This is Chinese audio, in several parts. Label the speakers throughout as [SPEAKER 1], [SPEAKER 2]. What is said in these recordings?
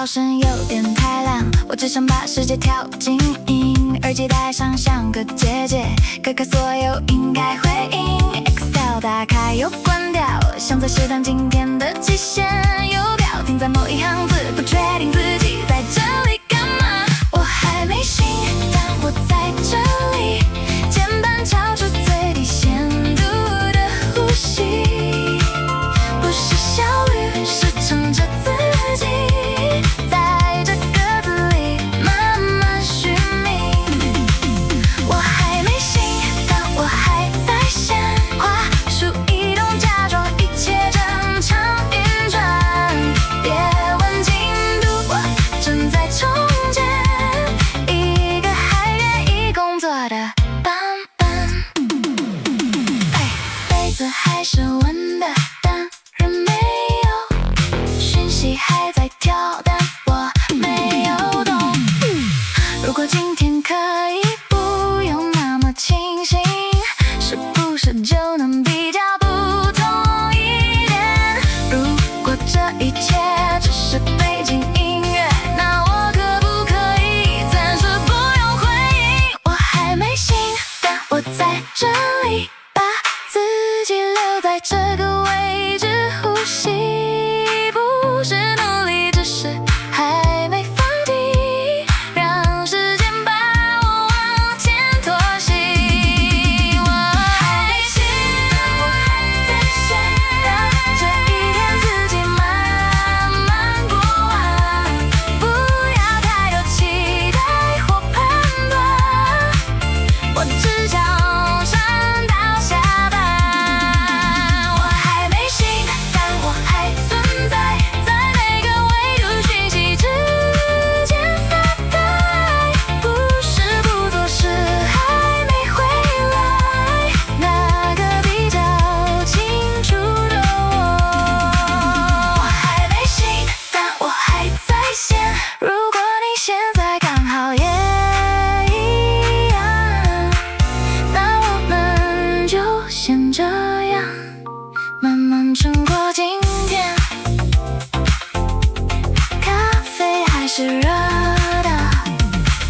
[SPEAKER 1] 叫声有点太亮，我只想把世界调静音，耳机戴上像个结界，隔开所有应该回应。Excel 打开又关掉，像在试探今天的极限，游标停在某一行字，不确定自己在这里干嘛。我还没醒，但我在这里，键盘敲出最低限度的呼吸，不是效率，是撑着自己，在这个字里慢慢寻觅。我还没醒，但我还在线，话术移动，假装一切正常运转。别问进度，我正在重建一个还愿意工作的版本。杯子还是温的，但人没有，讯息还在跳，但我没有动。如果今天可以不用那么清醒，是不是就能比较不同一点？如果这一切只是背景音乐，那我可不可以暂时不用回应？我还没醒，但我在这里，把自己留在这个位置呼吸，不是努力，只是还没放弃，让时间把我往前拖行。我还没醒，我还在线，让这一天自己慢慢过完，不要太多期待或判断，我只想撑到下班。我还没醒，但我还存在，在每个维度讯息之间发呆，不是不做事，还没回来，那个比较清楚的我。我还没醒，但我还在线，如果你现在刚好也一样，那我们就先这样慢慢撑过今天。咖啡还是热的，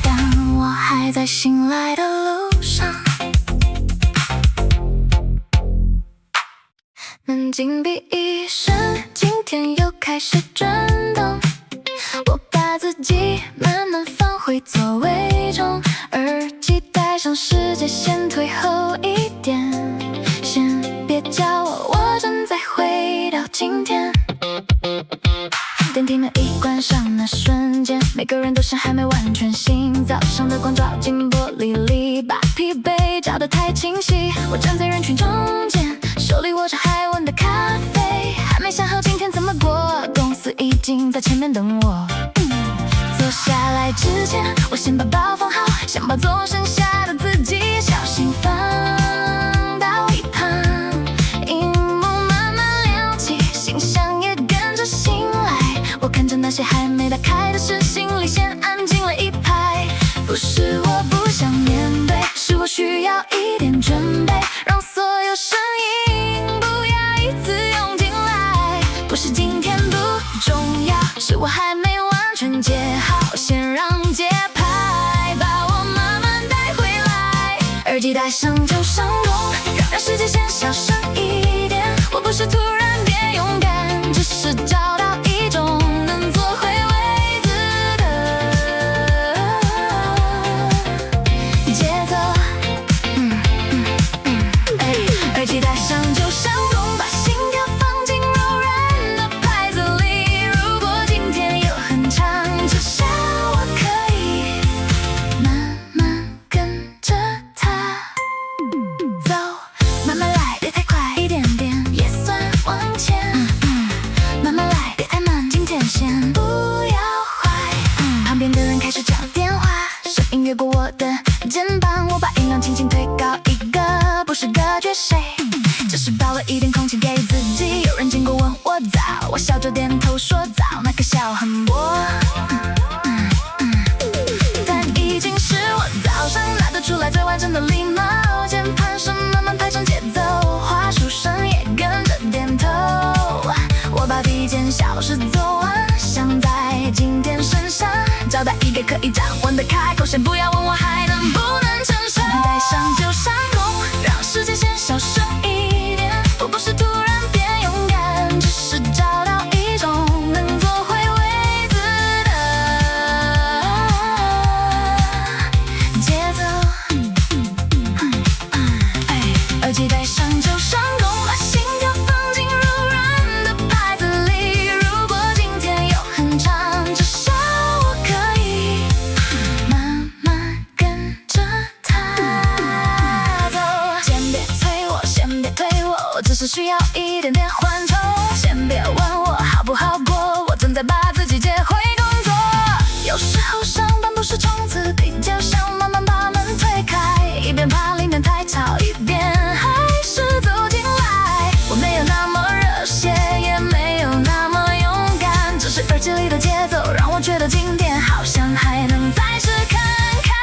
[SPEAKER 1] 但我还在醒来的路上。门紧闭一声，今天又开始转动，我把自己慢慢放回座位中，耳机戴上，世界先退后一点，先别叫我正在回到今天。电梯门一关上那瞬间，每个人都像还没完全醒，早上的光照进玻璃里，把疲惫照得太清晰。我站在人群中间，手里握着还温的咖啡，还没想好今天怎么过，公司已经在前面等我。坐下来之前，我先把包放好，想把做剩下的自己小心放到一旁。荧幕慢慢亮起，信箱也跟着醒来，我看着那些还没打开的事，心里先安静了一拍。不是我不想面对，是我需要一点准备，让所有声音不要一次涌进来。不是今天不重要，是我还没完全接好，先让节拍把我慢慢带回来。耳机戴上就上动，让世界先小声一点。我不是突然变勇敢，只是找到一种能做回位子的节奏。耳机戴上就上动，把心跳放进柔软的拍子里。如果今天有很长，至少我可以慢慢跟着它走，慢慢来，别太快，一点点也算往前。慢慢来，别太慢，今天先不要坏。旁边的人开始讲电话，声音越过我的肩膀，我把音量轻轻推高一个，不是隔绝谁，只是抱了一点空气给自己。有人经过问我早，我笑着点头说早，那个笑很薄。但已经是我早上拿得出来最完整的礼貌，键盘声慢慢排上节奏，话术声也跟着点头。我把第一件小事做完，想在今天应该可以暂缓的开口，先不要问我还能不能承受。带上旧伤口，让时间先小声一点。我不是突然变勇敢，只是找到一种能做回位子的节奏。耳机戴上旧伤口，把心跳放进柔软的拍子里。如果今天有很长，至少我可以慢慢跟着它走。先别催我，先别推我，我只是需要一点点缓冲。先别问我好不好过，我正在把自己接回工作。有时候上班不是冲刺，比较想慢慢把门推开，一边怕里面太吵，一边还是走进来。我没有那么热血，也没有那么勇敢，只是耳机里的节奏让我觉得今天好像还能再试看看。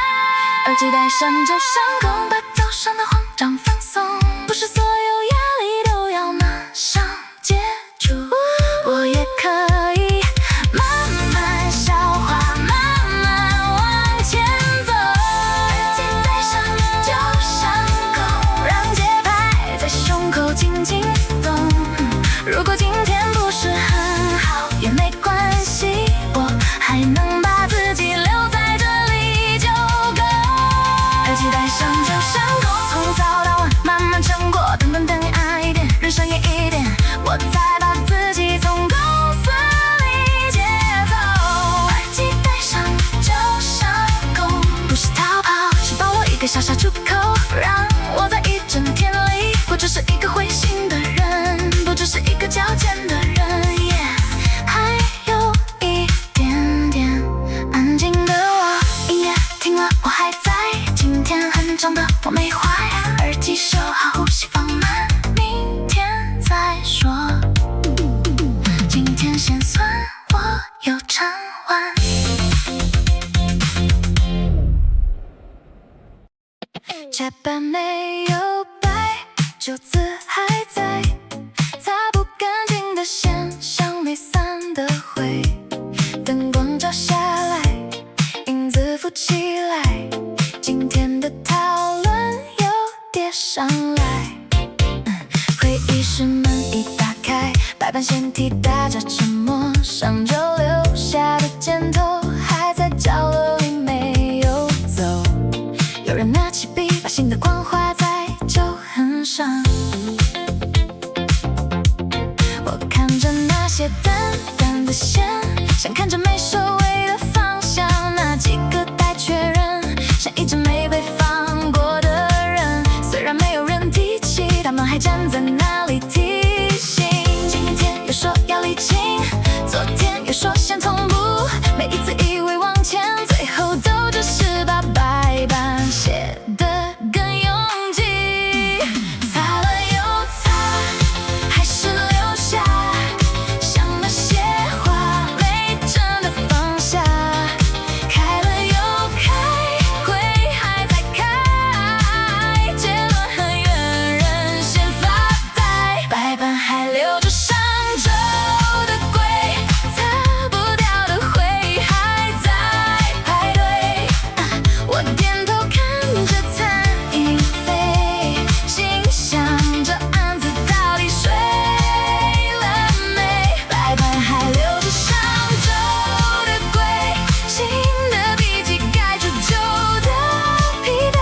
[SPEAKER 1] 耳机戴上旧伤口，把早上的慌张放松，不是所有压力都要马上解除，我也可以慢慢消化，慢慢往前走。耳机戴上旧伤口，让节拍在胸口轻轻动。如果今天不是很好也没关系，我还能把自己留在这里就够。耳机戴上旧伤口，从早到晚慢慢撑过，等等等暗一点，人生远一点，我再把自己从公司里接走。耳机戴上旧伤口，不是逃跑，是保留一个小小出口，让我在一整天里不只是一个灰心的人，不只是一个矫健的人，还有一点点安静的我。音乐停了我还在，今天很长的我没坏，耳机收好，呼吸放慢，明天再说。今天先算我有偿还。茶板没有摆，酒渍还在，擦不干净的线像没散的灰。灯光照下来，影子浮起来，今天的讨论又叠上来。会议室门一打开，白板先替大家沉默，上周留下的箭头还在角落里没有走。有人拿起笔，把新的框画在旧痕上。我看着那些淡淡的线，想看着没收尾的方向，那几个待确认，像一直没被放过的人。虽然没有人提起，他们还站在那里提醒。今天又说要理清，昨天又说先同步，每一次以为往前，最后都只是把白板写得更拥挤。擦了又擦，还是留下，像那些话没真的放下。开了又开，会还在开，结论很远，人先发呆。白板还留着上周的鬼，擦不掉的灰还在排队。我点头看着残影飞，心想这案子到底睡了没？白板还留着上周的鬼，新的笔记盖住旧的疲惫。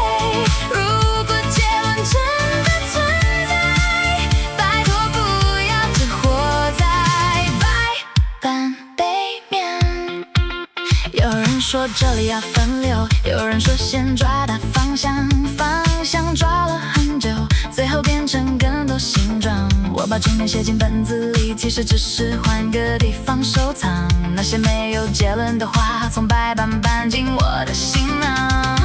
[SPEAKER 1] 如果结论真的存在，拜托不要只活在白板背面。有人说这里要分流，有人说先抓大方向，方向抓了很久，最后变成更多形状。我把重点写进本子里，其实只是换个地方收藏。那些没有结论的话，从白板搬进我的行囊。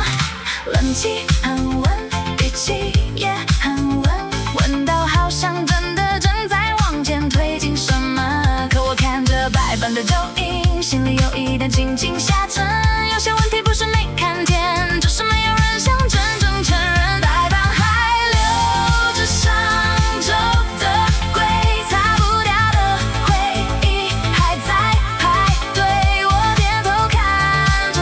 [SPEAKER 1] 冷气很稳，语气也很稳，稳到好像真的正在往前推进什么。可我看着白板的旧影，心里有一点轻轻下沉。有些问题不是没看见，只是没有人想真正承认。白板还留着上周的鬼，擦不掉的回忆还在排队。我点头看着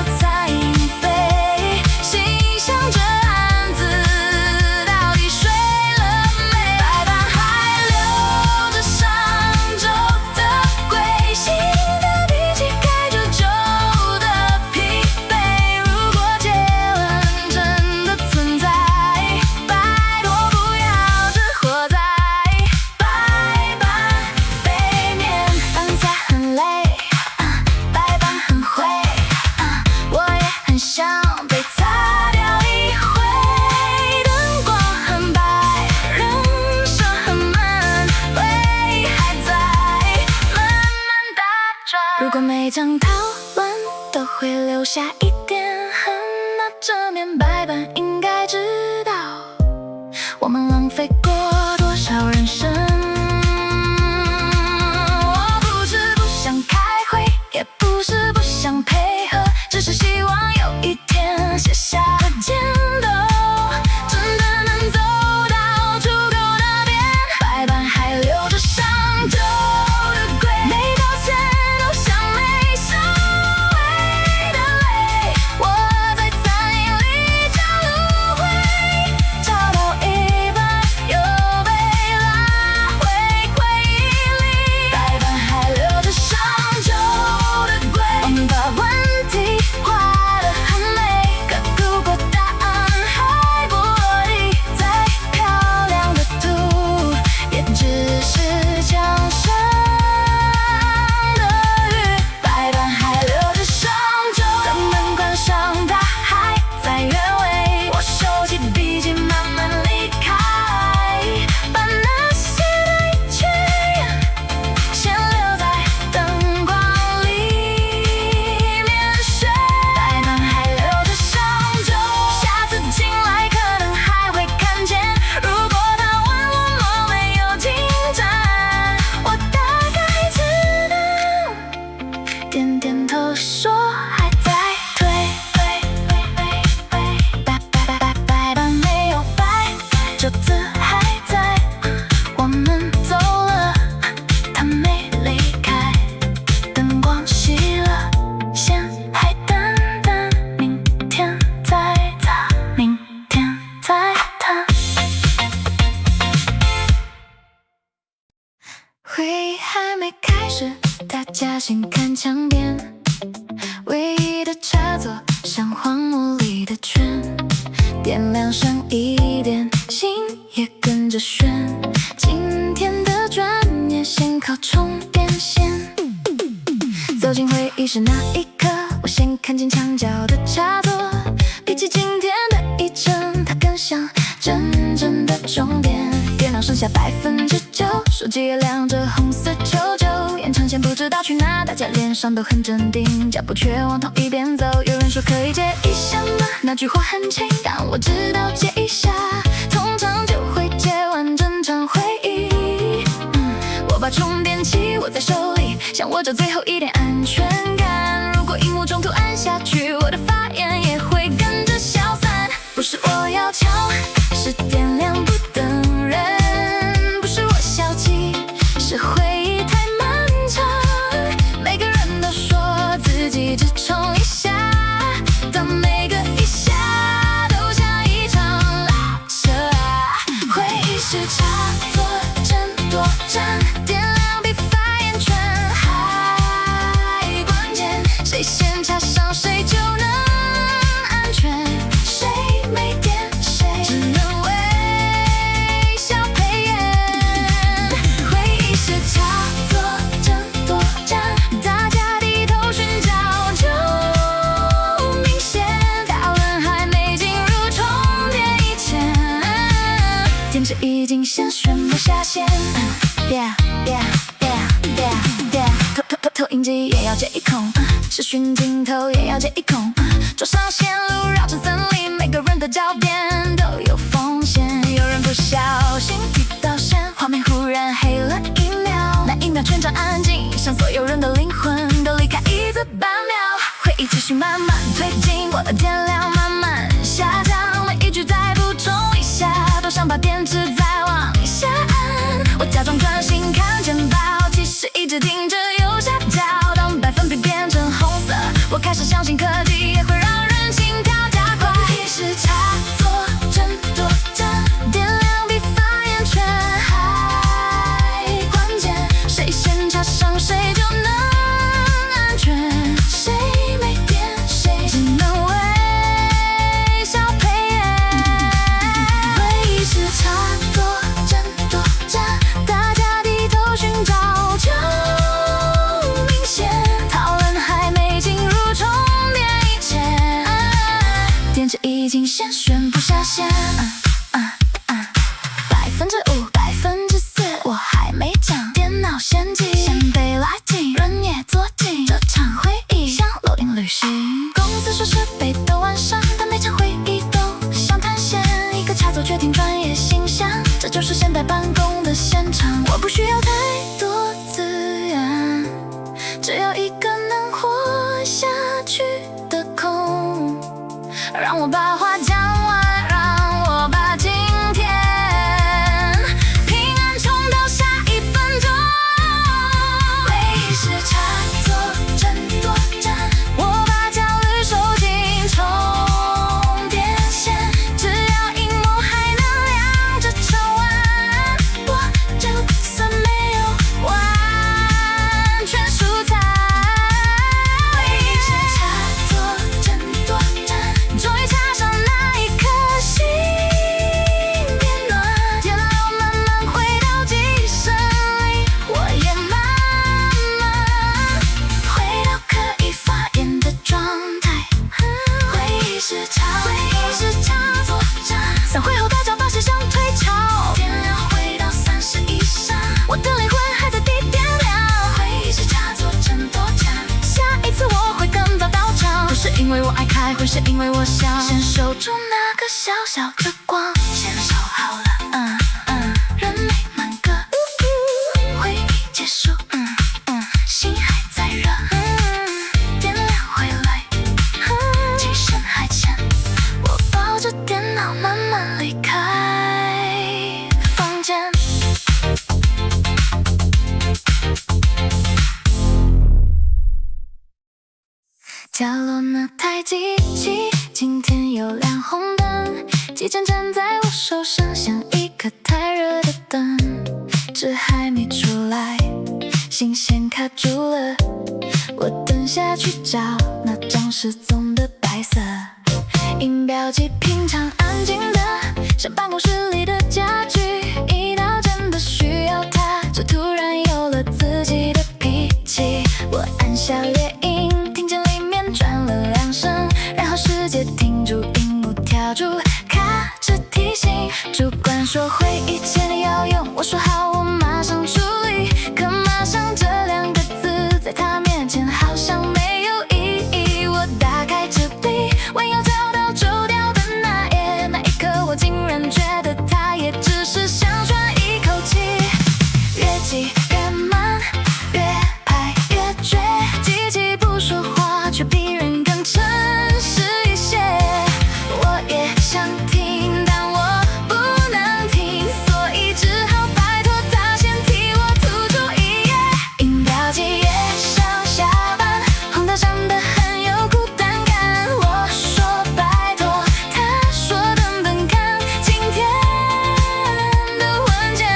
[SPEAKER 1] 果每场讨论都会留下一点恨，那这面白板应该知道我们浪费过多少人生。我不是不想开会，也不是不想配合，只是希望有一天写下的箭头真的能走到出口那边，白板还留着上周的鬼，每道线都像没收尾的泪。我在残影里找轮回，找到一半又被拉回回忆里，白板还留着上周的鬼。我们把问题画得很美，可如果答案还不落地，再漂亮的图也只是墙上的雨。白板还留着上周，当门关上，它还在原位。我收起笔记，慢慢离开，把那些的一切先留在灯光里面睡。白板还留着上周，下次进来可能还会看见。如果他问我们没有进展，我大概只能点点头说还在推。白板没有白，桌子还在，我们走了，他没离开，灯光熄了，线还等等，明天再擦，明天再烫。会议还没开始，大家先看墙边，唯一的插座像荒漠里的圈，点亮上一点，心也跟着旋。今天的专业先靠充电线。走进会议室那一刻，我先看见墙角的插座，比起今天的议程，它更像真正的终点。电量剩下9%，手机也亮着红色99，延长线不知道去哪，大家脸上都很镇定，脚步却往同一边走。有人说可以借一下吗？那句话很轻，但我知道借一下，通常就会借完整场会议。我把充电器握在手里，想握着最后一点安全感。如果荧幕中途按下去，我的发言也会跟着消散。不是我要抢，是电量不等人，不是我小气，是会议太漫长。每个人都说自己只充一下，但每个一下都像一场拉扯啊。会议室插座真多盏，电量比发言权还关键，谁先插上谁就能安全，谁没电谁只能微笑陪演。会议室插座真多盏，大家低头寻找就明显，讨论还没进入充电以前，电池已经先宣布下线。投影机也要借一空，视讯镜头也要借一空，桌上线路绕成森林，每个人的脚边都有风险。有人不小心提到线，画面忽然黑了一秒，那一秒全场安静，像所有人的灵魂都离开椅子半秒。会议继续慢慢推进，我的电量慢慢下降，每一句再补充一下，都想把电池再往下按。我假装专心看简报，其实一直盯着右下角。当百分比变成红色，我开始相信科技也会让人心跳加快。会议室插座真多盏，电量比发言权还关键，谁先插上谁就能安全，谁没电谁只能微笑陪演。会议室插座真多盏，大家低头寻找就明显，讨论还没进入充电以前，电池已经先宣布下线。5%、4%，我还没讲，电脑先进，先被拉进，人也坐进，这因为我想先守住那个小小的光，先守好了，人没满格，会议结束，心还在热，点亮回来，精神还欠，我抱着电脑慢慢离开房间。角落那台机器今天又亮红灯，几盏站在我手上，像一颗太热的灯，纸还没出来，信线卡住了，我等下去找那张失踪的白色。音标机平常安静的，像办公室里的家具，一到真的需要它，就突然有了自己的脾气。我按下猎鹰，听见里面转了2声，然后世界停住，荧幕跳出卡着提醒，主管说会议借你要用，我说好，我马上处理。可马上这2个字在他面前好像没有意义。我打开纸笔，弯腰找到旧掉的那页，那一刻我竟然觉得他也只是想喘一口气。越记越慢，越拍越绝，机器不说话，却比人更诚实一些。我也想听，但我不能听，所以只好拜托他先替我吐出一页。音标机也想下班，红灯闪得很有孤单感。我说拜托，他说等等看，今天的文件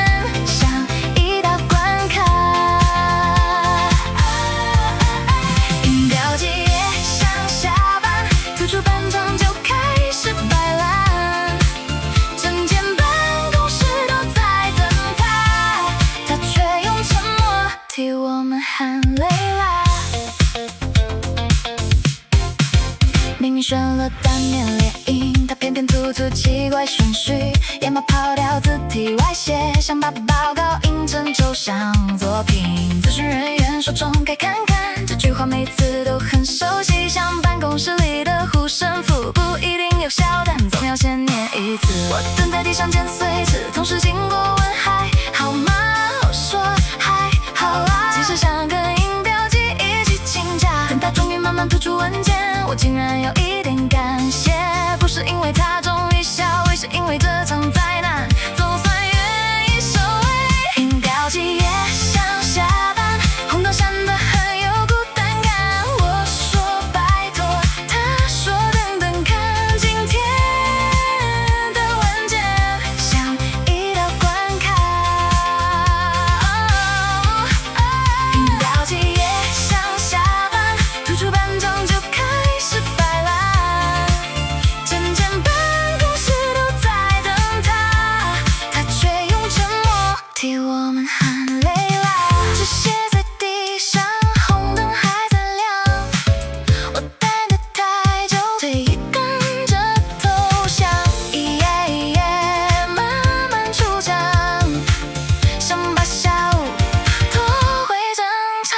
[SPEAKER 1] 像一道关卡。音标机也想下班，吐出半张就开始摆烂，整间办公室都在等他，他却用沉默替我们喊累啦。明明选了单面猎鹰，他偏偏突出奇怪顺序，眼毛跑掉，字体歪斜，想把报告印成抽象作品。咨询人员说中该看看，这句话每次都很熟悉，像办公室里的护身符，不一定有效，但总要先念一次。我蹲在地上捡碎纸，同事经过问还好吗？我说还好啦，其实想跟音标机一起请假，等他终于慢慢吐出文件，我竟然有一点感谢，不是因为他终于消微，是因为这场灾难总算愿意收尾。音标机也想下班，红灯闪得很有孤单感。我说拜托，他说等等看，今天的文件像一道关卡。音标机也想下班，吐出半张就开始摆烂，整间办公室都在等他，他却用沉默替我们喊累啦。纸屑在地上，红灯还在亮，我待得太久，腿也跟着投降，慢慢出场，想把下午拖回正常。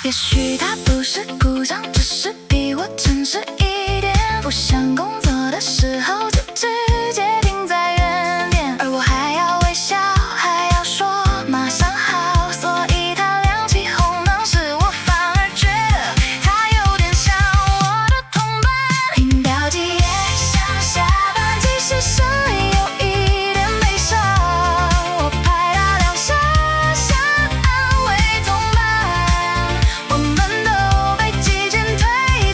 [SPEAKER 1] 也许他不是故障，只是比我诚实一点，不想工作的时候就直接停在原点，而我还要微笑，还要说马上好，所以他亮起红灯时，我反而觉得他有点像我的同伴。音标机也想下班，即使心里有一点悲伤，我拍他2下，想安慰同伴，我们都被机件推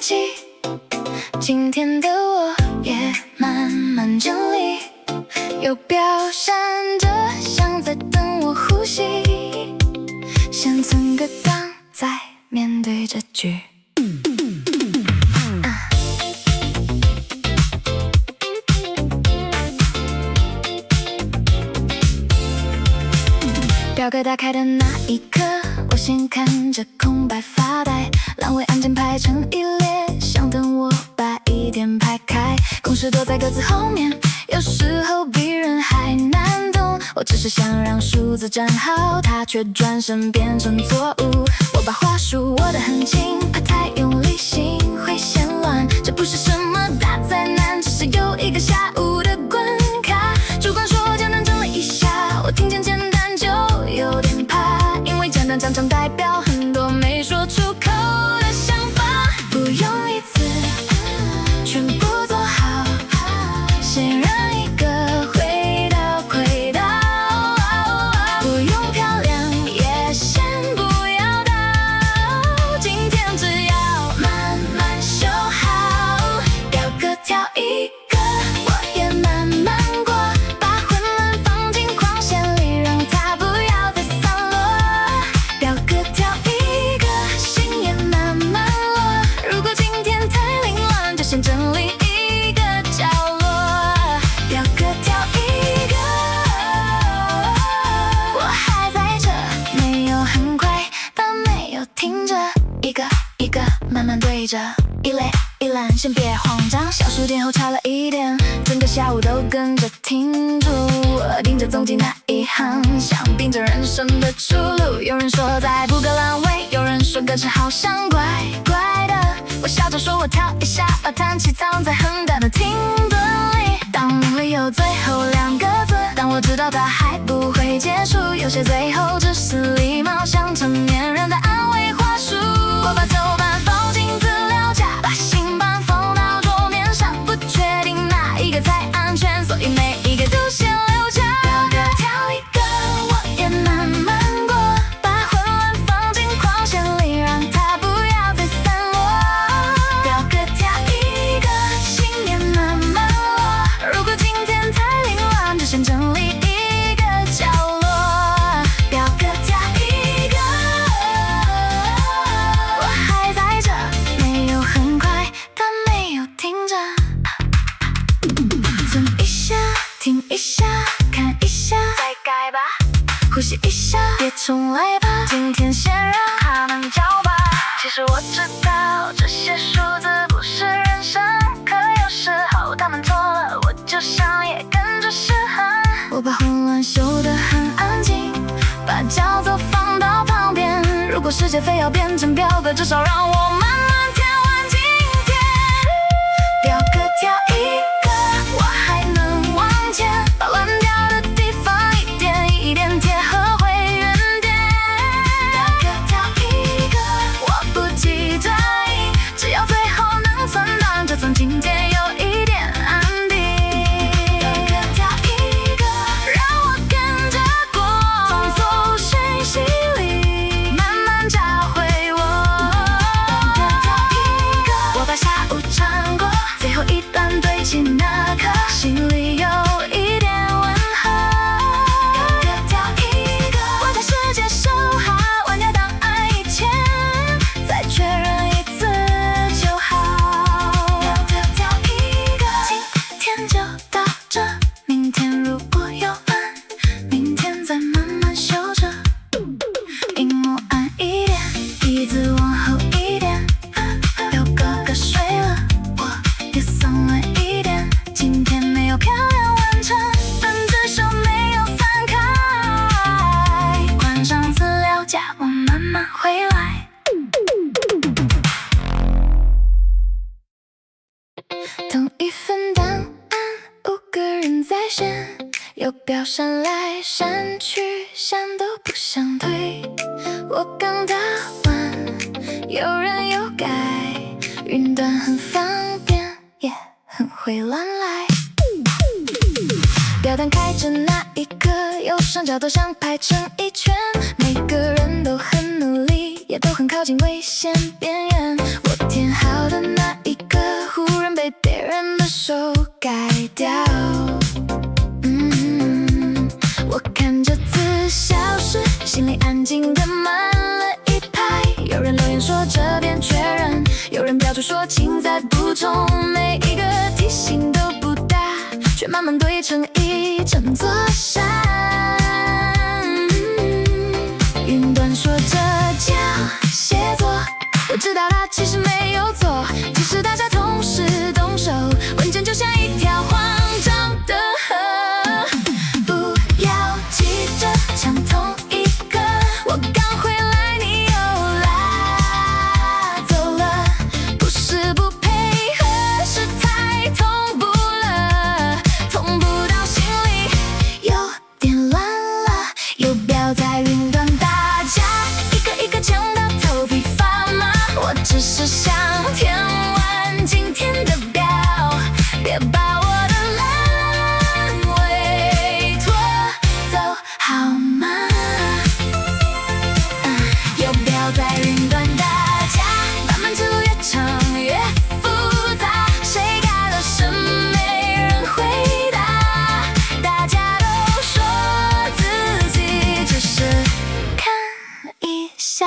[SPEAKER 1] 起。今天的我也慢慢整理，又表闪着像在等我呼吸，先存个档，再面对这局。表格打开的那一刻，我先看着空白发呆，栏位按键排成一列，想等我把疑点排开。公式躲在格子后面，有时候比人还难懂。我只是想让数字站好，它却转身变成错误。我把话术握得很紧，怕太用力心会先乱。这不是什么大灾难，只是有一个下午的关卡。主管说简单整理一下，我听见简单就有点怕，因为简单常常代表很多没说出口的想法。不用一次全部做好，先让一个轨道轨道，不用漂亮也先不要到，今天只要慢慢修好，表格挑一个，我也慢慢过，把混乱放进框线里，让它不要再散落。表格挑一个，心也慢慢落，如果今天太凌乱，就先整理一个角落。表格挑一个，我还在这，没有很快，但没有停着，一个一个慢慢对着，一类一栏，先别慌张，小数点后差了一点，整个下午都跟着停住，我盯着总计那一行，想并着人生的出路。有人说在布格栏位，有人说歌词好像怪怪的，我笑着说我跳一下，把叹气藏在很大的停顿里。当命里有最后两个字，但我知道它还不会结束，有些最后只是礼貌，像成年人的安慰话术。我把头版放进资料夹，把新版放到桌面上，不确定哪一个才安全，所以每一个都先留着。表格挑一个，我也慢慢过，把混乱放进框线里，让它不要再散落。表格挑一个，心也慢慢落，如果今天太凌乱，就先整理一个角落。表格挑一个，我还在这，没有很快，但没有停着。存一下，停一下，看一下，再改吧，呼吸一下，别重来吧，今天先让他们叫吧。其实我知道这些数字不是人生，可有时候他们错了，我就想也跟着失衡。我把混乱修得很安静，把叫做放到旁边，如果世界非要变成表格，至少让我慢慢填完今天。表格挑一个，我还能往前，把乱掉的地方一点一点贴合回原点。表格挑一个，我不记对，只要最后能存档，就算今天有一点安定。表格挑一个，让我跟着过，从走讯息里慢慢找回我。表格挑一个，我把下午唱过，最后一段对齐那刻，心里有一点温和。表格挑一个，我把世界收好，完掉档案以前，再确认一次就好。表格挑一个，今天就到这，明天如果有案，明天再慢慢修着。荧幕暗一点，椅子往后一点，表哥哥睡了，我也松了一点。今天没有漂亮完成，但至少没有散开。关上资料夹，我慢慢回来。同一份档案，5个人在线，有表闪来闪去，想都不想推。我刚打完，有人有改，云端很方便，也很会乱来。表单开着那一刻，右上角都想排成一圈，每个人都很努力，也都很靠近危险边缘。我填好的那手改掉。我看着字消失，心里安静的满了一排。有人留言说这边确认，有人标注说请再补充。每一个提醒都不大，却慢慢堆成一整座山。云端说这叫写作，我知道它其实没有错，即使大家同时动手，文件就像一条慌张的河。不要急着抢同一个，我刚回来你又拉走了，不是不配合，是太同步了，同步到心里有点乱了。有标在云端，大家一个一个抢到头皮发麻，我只是想填完今天的表，别把我的烂尾拖走好吗？有标在云端，大家版本记录越长越复杂，谁改了什没人回答，大家都说自己只是看一下。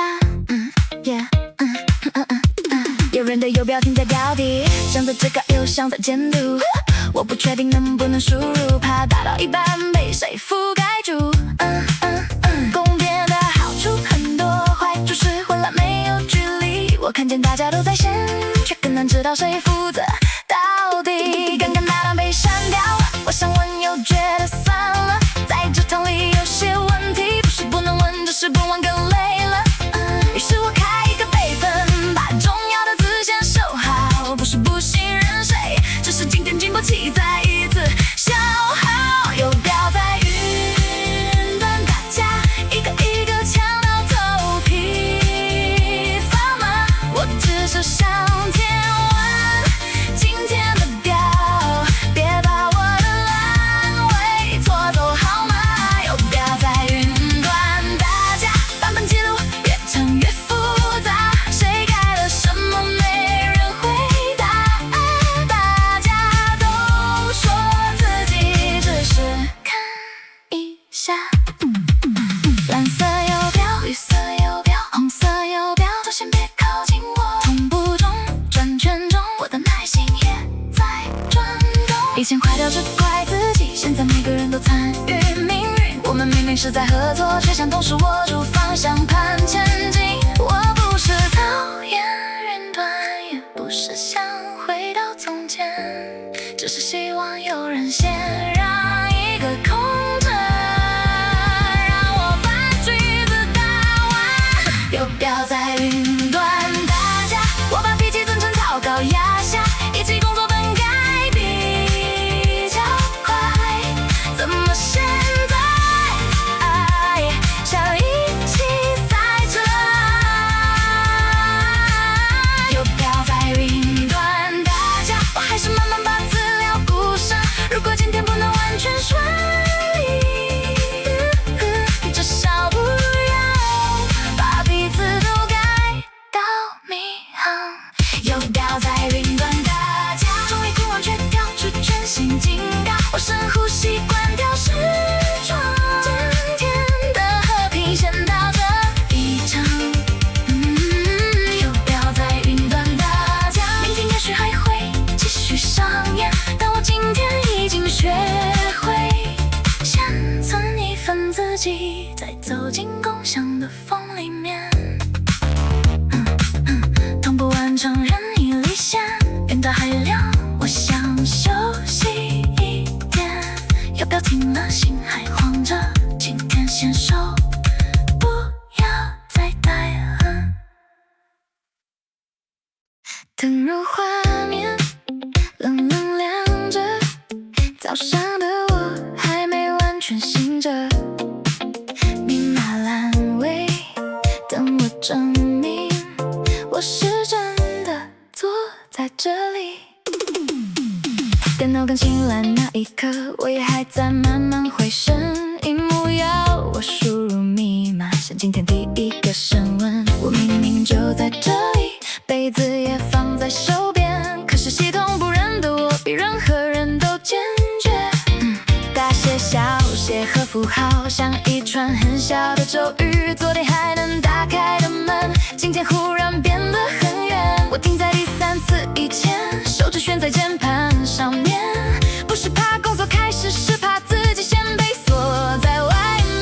[SPEAKER 1] 有人的游标停在标题，想在这个又想在监督，我不确定能不能输入，怕打到一半被谁覆盖住。公编的好处很多，坏处是混乱没有距离。我看见大家都在线，却更难知道谁负责到底。刚刚那段被删掉，我想问又觉得算了，在这堂里有些问题，不是不能问，只是不问更累了。于是我开一个备份，把重要的字先收好，不是不信任谁，只是今天经不起再一次消耗。有标在云端，大家一个一个抢到头皮发麻，我只是想填完今天的表，别把我的烂尾拖走好吗？有标在云端，大家版本记录越长越复杂，谁改了什么没人回答，大家都说自己只是看一下。蓝色游标，绿色游标，红色游标，都先别靠近我。同步中，转圈中，我的耐心也在转动。以前坏掉只怪自己，现在每个人都参与命运。我们明明是在合作，却想同时握住方向盘前进。我不是讨厌云端，也不是想回到从前，只是希望有人先让一个空着，让我把句子打完。有标在云端，大家我把脾气增成草稿压下，一起工作本该比较快，怎么现在想一起赛车？有标在云端，大家我还是慢慢把资料补上，如果今天不能完全顺利，至少不要把彼此都改到迷航。有标在云端，大家终于听完却跳出全新警告，我深呼吸关掉视窗，今天的和平先到这一场。有标在云端，大家明天也许还会继续上演，但我今天已经学会先存一份自己，再走进共享的风里面。同步完成人已离线，云端还亮，我想休息一点。游标停了，心还慌着，今天先收，不要再带了。灯入画面，冷冷亮着，早上的我还没完全醒着，密码烂尾，等我证明我是真的坐在这里。电脑更新来那一刻，我也还在慢慢回神，荧幕要我输入密码，像今天第一个审问。我明明就在这里，杯子也放在手边，可是系统不认得我，比任何符号，像一串很小的咒语。昨天还能打开的门，今天忽然变得很远。我停在第3次以前，手指悬在键盘上面，不是怕工作开始，是怕自己先被锁在外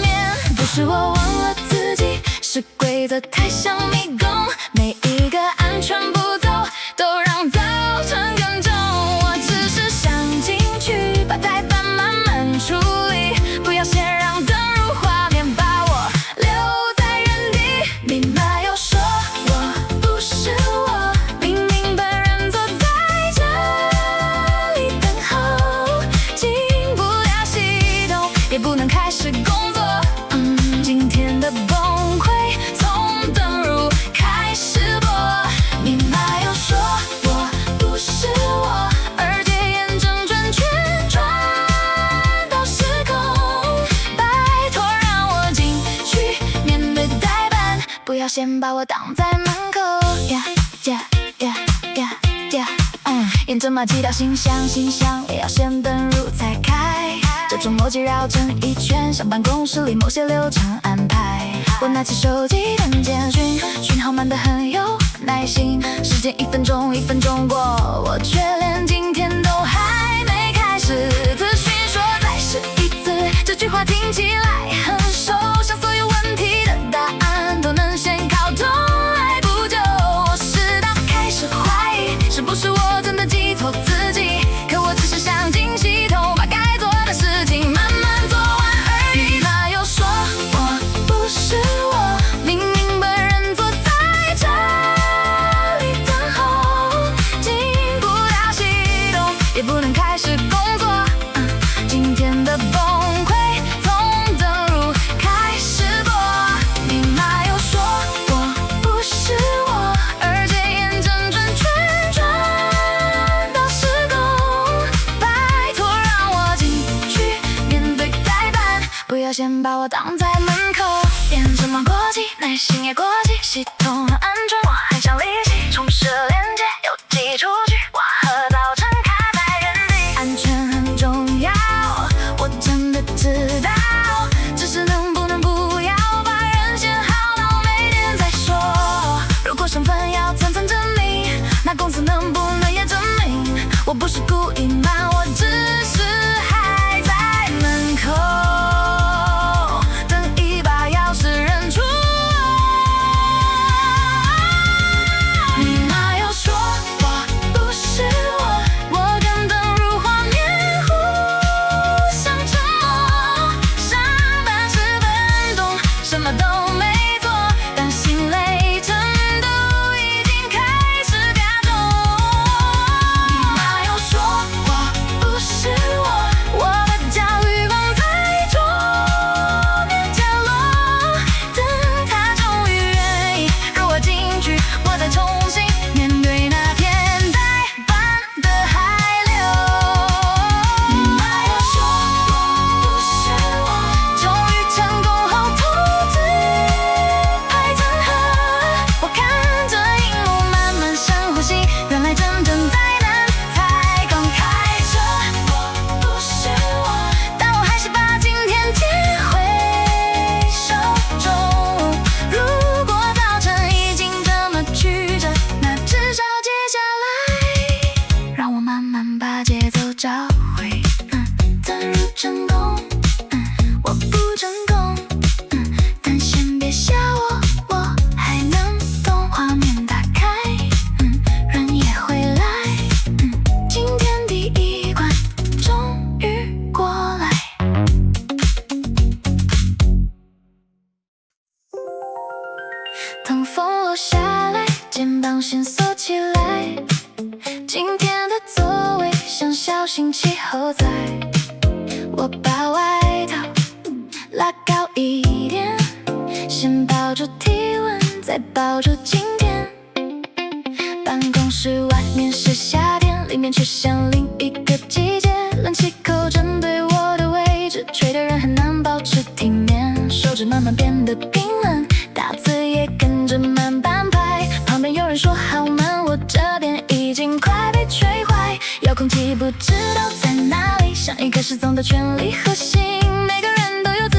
[SPEAKER 1] 面。不是我忘了自己，是规则太像迷宫，每一个安全步骤都让早晨更重。我只是想进去，把台板慢慢处理，不要先让灯入画面，把我留在原地。密码又说我不是我，明明本人坐在这里等候，进不了系统，也不能开始工作。今天的崩溃从登入开始播，密码又说我不是我，而且验证准确转到失控。拜托让我进去面对代办，不要先把我挡在门口。验证码寄到信箱，信箱也要先登入才开。这种逻辑绕成一圈，像办公室里某些流程安排。我拿起手机等简讯，讯号慢得很有耐心。时间1分钟1分钟过，我却连今天都还没开始。资讯说再试一次，这句话听起来很熟，像所有问题的答案都能先靠头来补救。我适当开始怀疑，是不是我真的记错自己？可我只是想进系统，把该做的事情慢慢做完而已。密码又说我不是我，明明本人坐在这里等候，进不了系统，也不能开始工作。今天的崩溃从登入开始播，密码又说我不是我，而且验证准确转到失控。拜托让我进去面对代办，不要先把我挡在门口。验证码过期，耐心也过期，系统很安全，我很想离席，重拾连接又寄出去，我和早晨卡在原地。安全很重要，我真的知道，只是能不能不要把人先耗到没电再说。如果身份要层层证明，那公司能不能也证明我不是故意嘛？我只是还在门口等一把钥匙认出我。密码又说我不是我，我跟登入画面互相沉默。上班10分钟，什么都没做，但心累程度已经开始加重。密码又说我不是我，我的焦虑放在桌面角落，等他终于愿意让我进去，我再重新面对那天代办的海流。密码又说我不是我，终于成功后兔子排成河，我看着荧幕慢慢深呼吸，原来真正灾难才刚开始。我不是我，但我还是把今天接回手中。如果早晨已经这么曲折，那至少接下来让我慢慢把节奏找回。登入成功，我不成功，但先别吓我，我还能动。画面打开，人也回来，今天第一关终于过来。当风落下来，肩膀先缩起来，今天的座位像小型气候在。我把外套拉高一点，先抱住体温，再抱住今天。办公室外面是夏天，里面却像另一个季节。冷气口针对我的位置，吹的人很难保持体面。手指慢慢变得冰冷，打字也跟着慢半拍。旁边有人说好慢，我这边已经快被吹坏。遥控器不知道在哪里，像一颗失踪的权利核心，每个人都有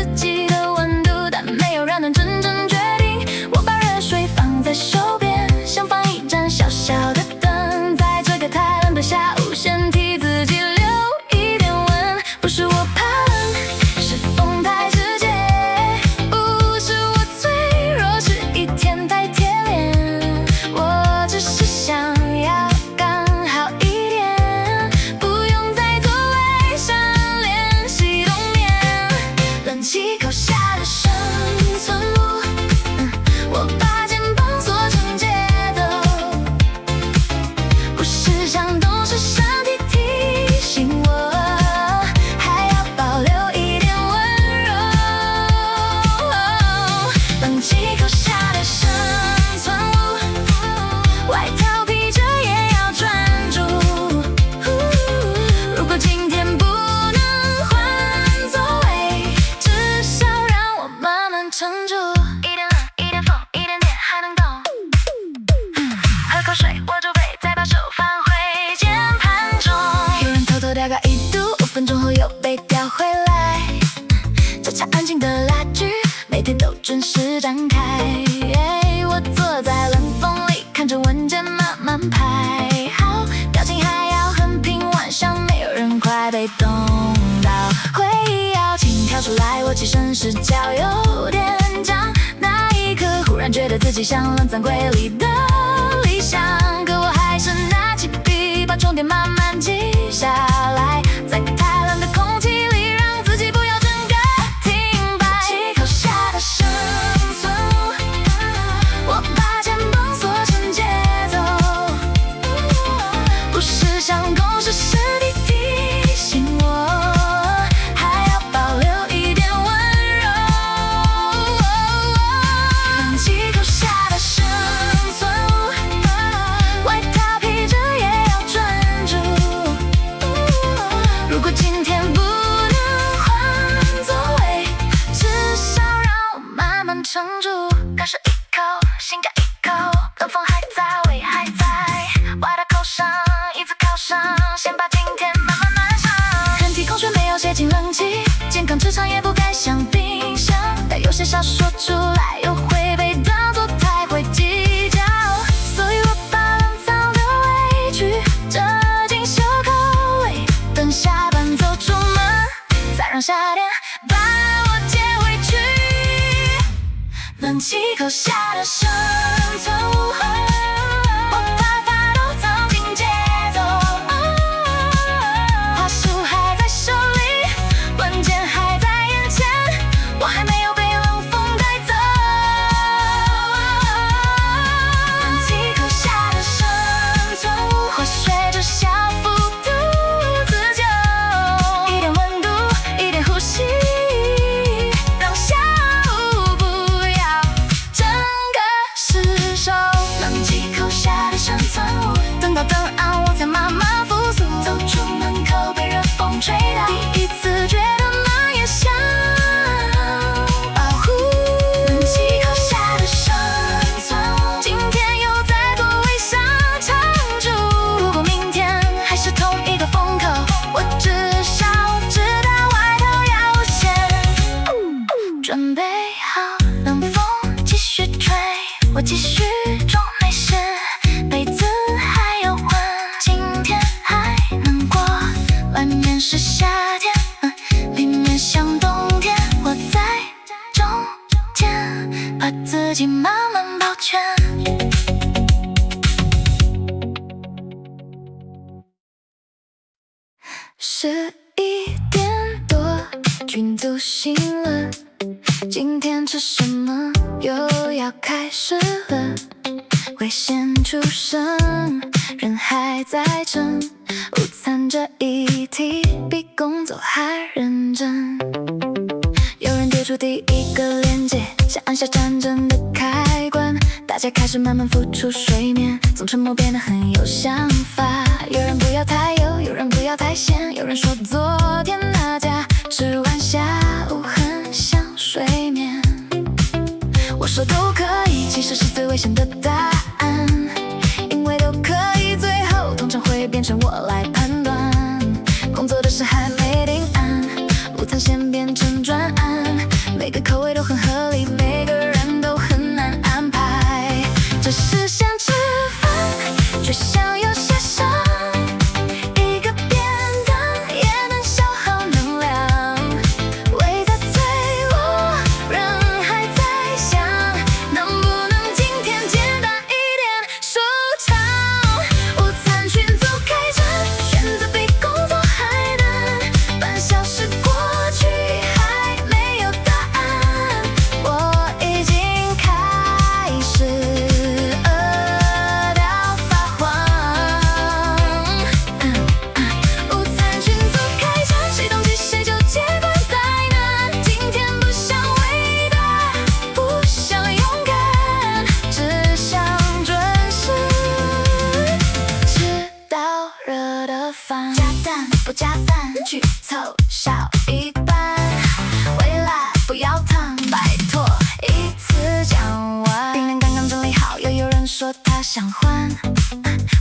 [SPEAKER 1] 不是想动，是身体提醒我，还要保留一点温柔。冷气口下的生存物，外套披着也要专注。如果今天不能换座位，至少让我慢慢撑住。一点冷，一点风，一点点还能动。喝口水，握住背，再把手放回键盘中。有人偷偷调高1度，5分钟后又被调回来。这场安静的拉锯，每天都准时展开。我坐在冷风里，看着文件慢慢排好，表情还要很平稳，像没有人快被冻到。会议邀请跳出来，我起身时脚有点僵，那一刻忽然觉得自己像冷藏柜里的理想，可我还是拿起笔，把重点慢慢记下来，在太冷的空气里，让自己不要整个停摆。气口下的生存物，我把肩膀缩成节奏，不是想攻，是身体提醒我，还要保留一点温柔。冷气口下的生存物，外套披着也要专注。如果今天不能换座位，至少让我慢慢撑住。干湿一口，心加一口，冷风还在，胃还在，外套扣上，椅子靠上，先把今天慢慢暖上。人体工学没有写进冷气，健康职场也不该像冰箱，但有些话说出来又会被当作太会计较，所以我把冷藏的委屈折进袖口里，等下班走出门，再让夏天把我接回去。冷气口下的生存物，我把发都藏进节奏，话术还在手里，文件还在眼前，我还没有被冷风带走。冷气口下的生存物，或随着小幅度自救，一点温度，一点呼吸，让下午不要整个失手。冷气口下的生存物，等到灯暗我才慢慢复苏，走出门口被热风吹到，第一次觉得冷也想保护。冷气口下的生存物，今天又再多微笑常驻。如果明天还是同一个风口，我至少知道外头要先准备好。冷风继续吹，我继续装没事，被子还有混，今天还能过。外面是夏天，里面像冬天，我在中间，把自己慢慢保全。11点多，君都醒了，今天吃什么？又要开始了。危险出生，人还在争，午餐这一题比工作还认真。有人丢出第一个链接，想按下战争的开关，大家开始慢慢浮出水面，从沉默变得很有想法。有人不要太油，有人不要太咸，有人说昨天那家吃完下午很想睡眠。我说都可以，其实是最危险的答案，因为都可以，最后通常会变成我来判断。工作的事还没定案，午餐先变成专案，每个口味都很合理，每个人都很难安排。只是先吃饭，却想有些伤，一个便当也能消耗能量。胃在催我，人还在想，能不能今天简单一点舒畅。午餐群组开着不加饭去凑少一半，未来不要糖，拜托一次讲完。冰凉刚刚整理好，又有人说他想换。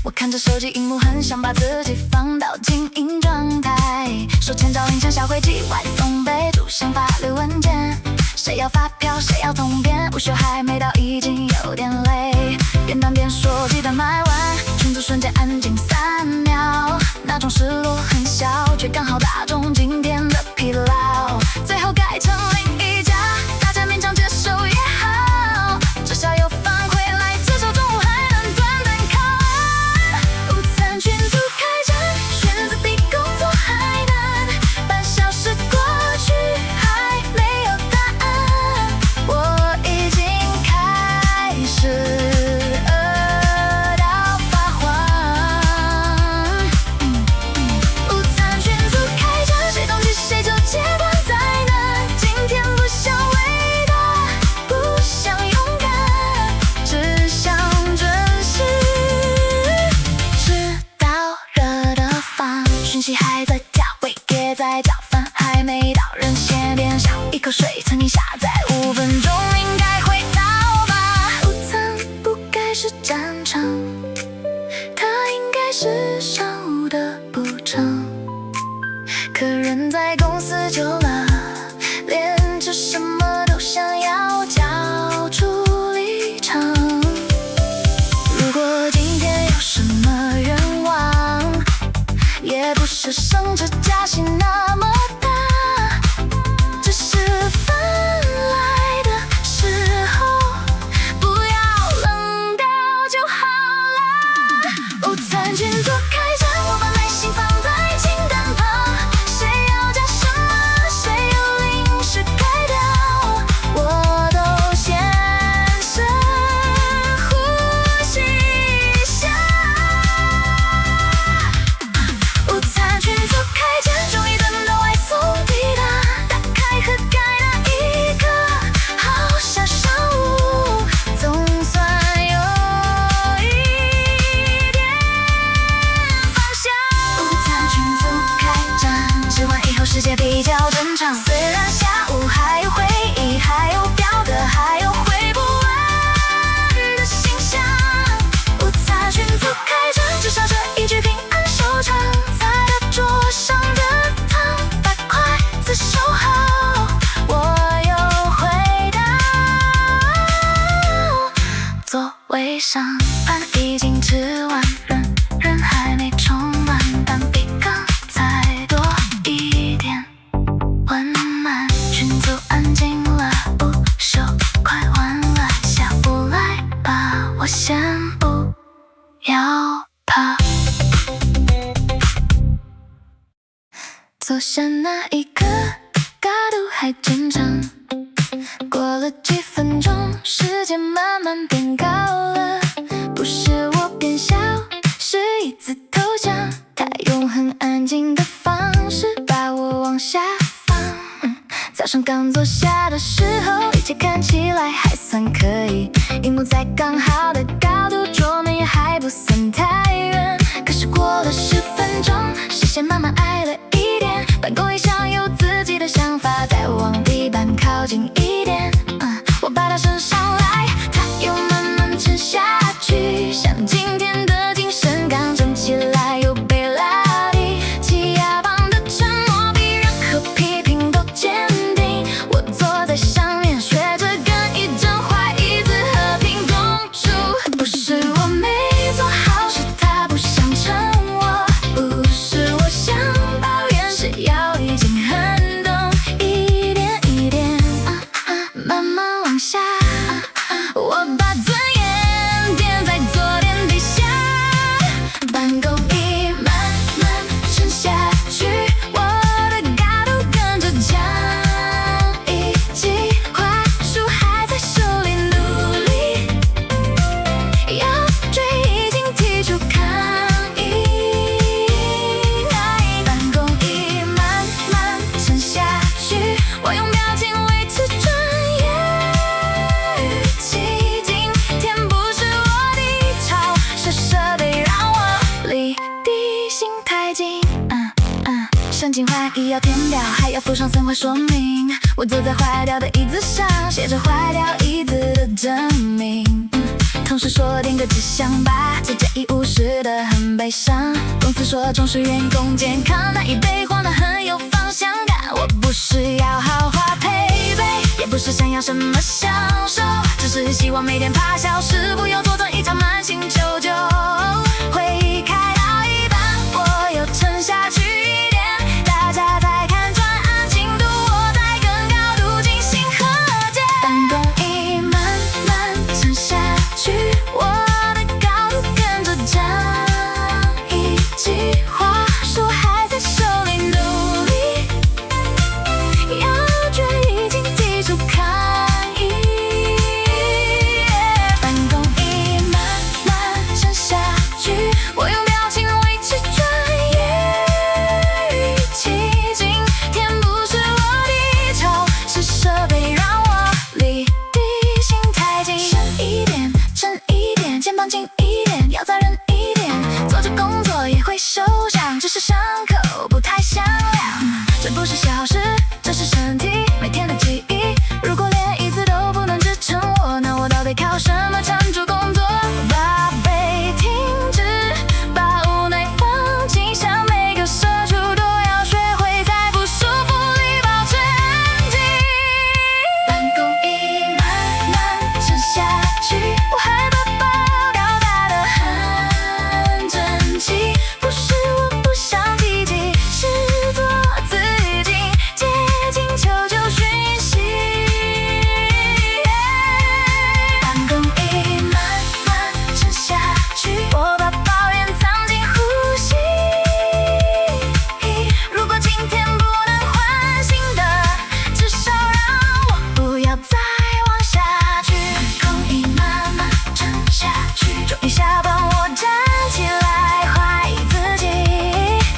[SPEAKER 1] 我看着手机荧幕，很想把自己放到静音状态。手牵着铃响小轨迹，外送备注想法律文件。谁要发票，谁要通电，午休还没到，已经有点累。边当边说，鸡蛋买完，群组瞬间安静3秒。那种失落很小，却刚好打中今天的疲劳。最后改成另一家，大家勉强接受也好，至少有反馈来，至少中午还能短短靠岸。午餐群组开战，选择比工作还难，半小时过去还没有答案，我已经开始饿到发慌。午餐群组开战，谁动气谁就切断灾难。今天不想伟大，不想勇敢，只想准时吃到热的饭。讯息还在跳，胃也在叫，饭还没到，人先变小，一口水蹭一下，再5分钟应该会到吧。午餐不该是战场，它应该是商务的补偿。可人在公司久了，连吃什么都想要交出立场。如果今天有什么愿望，也不是升职加薪那么大，只是饭来的时候不要冷掉就好啦。午餐群组开战，我把耐心放在清单旁，谁要加什么，谁有临时改掉，我都先深呼吸一下。午餐群组开战，终于等到外送抵达，打开盒盖那一刻，好像商务，总算有一点方向。午餐群组开战，吃完以后世界比较正常。虽然下午还有会议，还有表格，还有回不完的信箱。午餐群组开战，至少这一句平安收场。在他桌上的汤，把筷子收好，我又回到座位上。饭已经吃完，人还没充满，但比刚才多一点温暖。群组安静了，午休快完了，下午来吧，我先不要怕。坐下那一刻，高度还正常。过了几分钟，时间慢慢变高了，不是我变小，是椅子投降。他用很安静的方式把我往下放。早上刚坐下的时候，一切看起来还算可以，荧幕在刚好的高度，桌面也还不算太远。可是过了10分钟，视线慢慢矮了一点，办公椅上有自己的想法，再往地板靠近一点。我把它升上来，它又慢慢沉下去，像今天的精神刚振起来又被拉低。气压棒的沉默比任何批评都坚定，我坐在上面学着跟一张坏椅子和平共处。不是我没做好，是他不想承我，不是我想抱怨，是要已经很懂，一点一点慢慢往下。我把尊严垫在坐垫底下，办公椅慢慢沉下去，我的高度跟着降，一计划书还在手里努力，要追已经提出抗议。办公椅慢慢沉下去，我用表情维持专业语气。今天不是我低潮，是设备让我离地心太近。申请换衣要填表，还要附上3块说明。我坐在坏掉的椅子上，写着坏掉椅子的证明。同事说点个吉祥吧，最介意务实的很悲伤。公司说重视员工健康，那一杯晃得很有方向感。我不是要豪华配备，也不是想要什么享受，只是希望每天8小时不要坐成一场慢性求救。会议开到一半，我又沉下去一点，大家在看专案进度，我在跟高度进行和解。办公椅慢慢沉下去，我的高度跟着降，一计划书还在手里努力，要决已经提出抗议。办公椅慢慢沉下去，我用表情维持专业语气，今天不是我低潮，是设备让我离地心太近。深一点，沉一点，肩膀紧一点，要再忍一点，做着工作也会受伤，只是伤口不太响亮。这不是小事，这是身体每天的记忆。如果连椅子都不能支撑我，那我到底靠什么撑住工作？把背挺直，把无奈放轻，想每个社畜都要学会在不舒服里保持安静。办公椅慢慢沉下去，我害怕报告打得很整齐，不是我不想提及，是做自己，接近求救讯息。办公椅慢慢沉下去，我把抱怨藏进呼吸。如果今天不能唤醒的，至少让我不要再往下去。办公椅慢慢沉下去，终于下班我站起来，怀疑自己，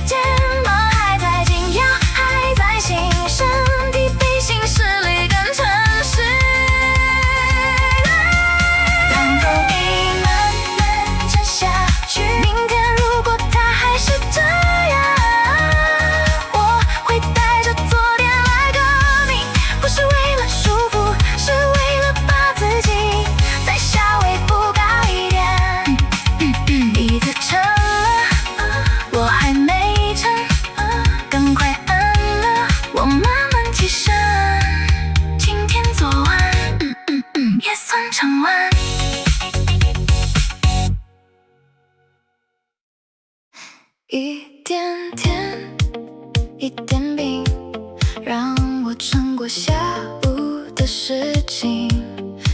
[SPEAKER 1] 肩膀还在紧，腰还在醒，身体比行事历更诚实。办公椅慢慢沉下去，明天如果它还是这样，我会带着昨天来革命，不是为了束缚，是为了把自己再稍微补高一点。椅子沉了，我还没沉，赶快摁了，我慢慢起身。今天做完，也算撑完。一点甜，一点冰，让我撑过下午的事情。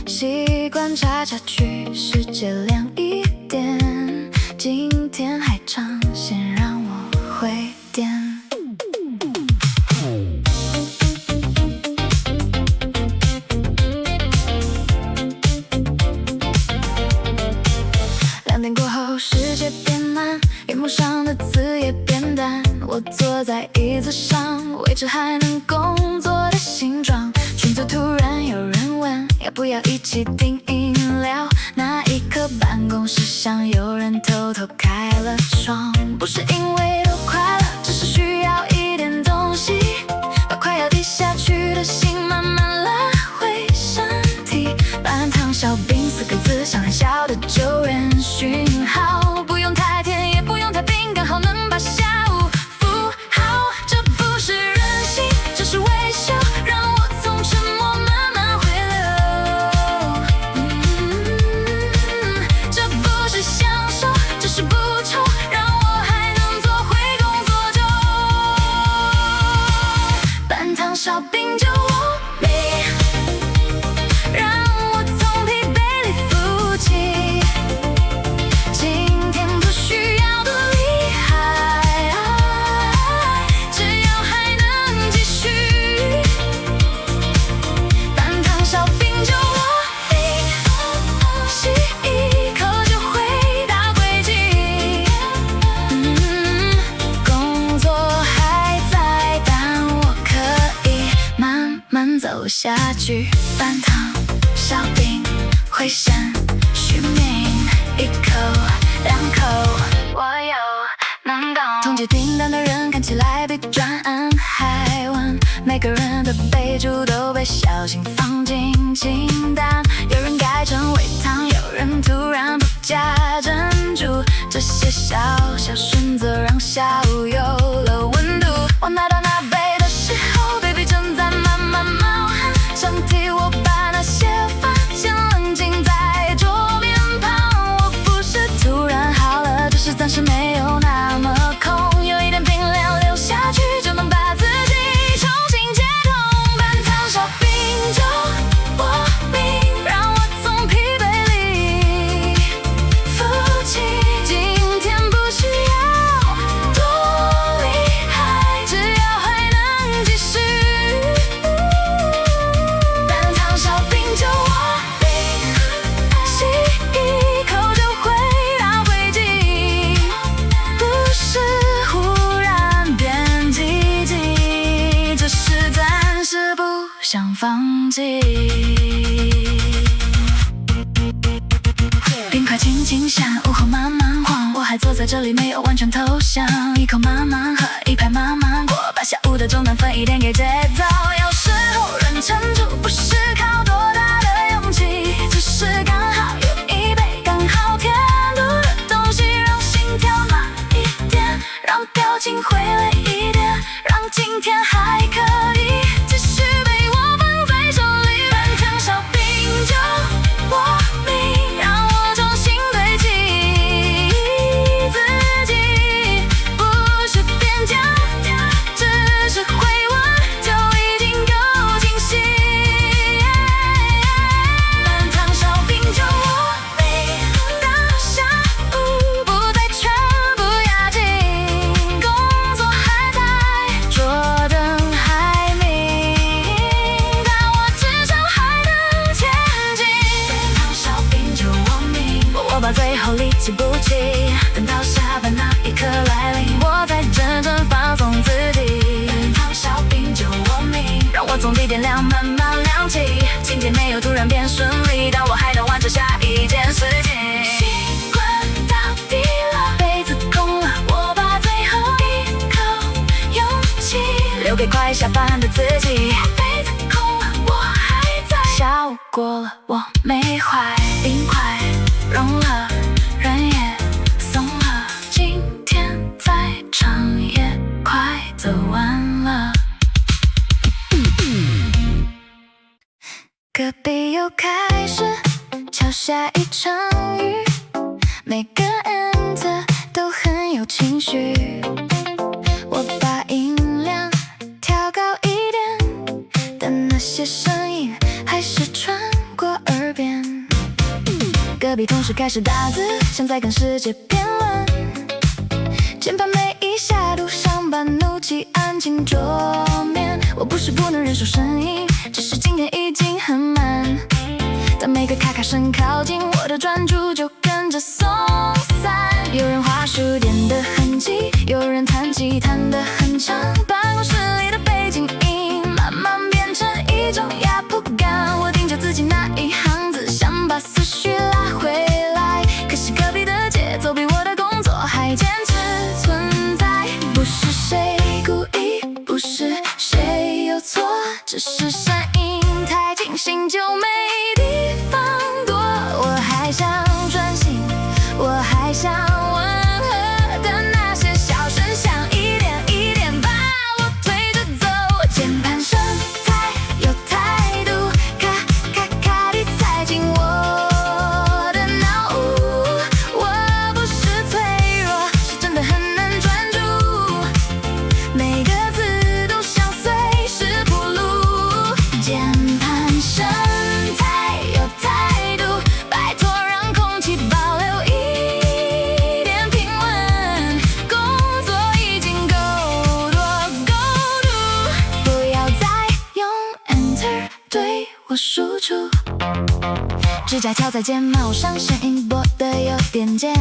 [SPEAKER 1] 习惯插下去，世界亮一点。今天还长，先让我回电。2点过后，世界变慢，荧幕上的字也变淡。我坐在椅子上，维持还能工作的形状。群组突然有人问，要不要一起订饮料？那一刻，办公室像有人偷偷开了窗。不是因为都快乐，只是需要一点东西，把快要低下去的心慢慢拉回身体。半糖小冰4个字，像很小的救援讯号，不用太甜，也不用太冰，刚好能把下午扶好。这不是任性，这是维修，让我从沉默慢慢回流。这不是享受，这是不愁，让我还能做回工作中。半糖少冰就我美，让我从疲惫里扶起。今天不需要多厉害，只要还能继续。半糖少冰就我冰，吸一口就回到轨迹。工作还在，但我可以慢慢走下去。半糖少冰，回神续命，1口2口，我有统计订单的人看起来比专案还晚，每个人的备注都被小心放进清单，有人改成微糖，有人突然不加珍珠，这些小小选择让下午有了温度。我拿到那杯的时候 ，baby 正在慢慢冒汗，想替我把那些饭先冷静在桌面旁。我不是突然好了，只是暂时没有那么空，有一点冰凉流下去就能把自己重新接通。半糖少冰酒我命，让我从疲惫里浮起。今天不需要多厉害，只要还能继续。半糖少冰酒我命，吸一口就回到轨迹，不是忽然变积极，只是暂时不想放弃。冰块轻轻响，午后慢慢晃，我还坐在这里没有完全投降，一口慢慢喝，一拍慢慢过，把下午的重担分一点给节奏。有时候人撑住不是靠多大的勇气，只是刚好有一杯刚好甜度的东西，让心跳慢一点，让表情回来一点，让今天还可以继续被我放在手里。半糖少冰酒我命，让我重新对齐自己，不是边角，只是回温就已经够清晰。半糖少冰酒我命，当下午不再全部压紧，工作还在，桌灯还明，但我至少还能前进。半糖少冰酒我命，我把最后力气补齐，等到下班那一刻来临，我才真正放松自己。半糖少冰酒我命，让我从低点亮慢慢亮起，今天没有突然变顺利，但我还能完成下一件事情。习惯到底了，杯子空了，我把最后一口勇气留给快下班的自己。杯子空了，我还在，下午过了，我没坏，冰块融了，人也松了，今天再长也快走完了。隔壁又开始敲下一场雨，每个 enter 都很有情绪，我把音量调高一点，但那些声音还是穿过耳边。隔壁同事开始打字，像在跟世界辩论，键盘每一下都上班怒气安静桌面。我不是不能忍受声音，只是今天已经很慢，当每个咔咔声靠近，我的专注就跟着松散。有人滑鼠点的痕迹，有人弹吉弹得很长，办公室里的背景音慢慢变成一种压迫感。我盯着自己那一行字，想把思绪拉回来，可是隔壁的节奏比我的工作还坚持存在。不是谁故意，不是谁有错，只是声音太近，心就没地方躲。我还想专心，我还想温和的那些小声响，一点一点把我推着走。键盘声太有态度，咔咔咔地踩进我的脑雾。我不是脆弱，是真的很难专注，每个字都想随时铺路。键盘声太有态度，拜托让空气保留一点平稳，工作已经够多够度，不要再用 Enter 对我输出。指甲跳在睫毛上，声音拨得有点尖，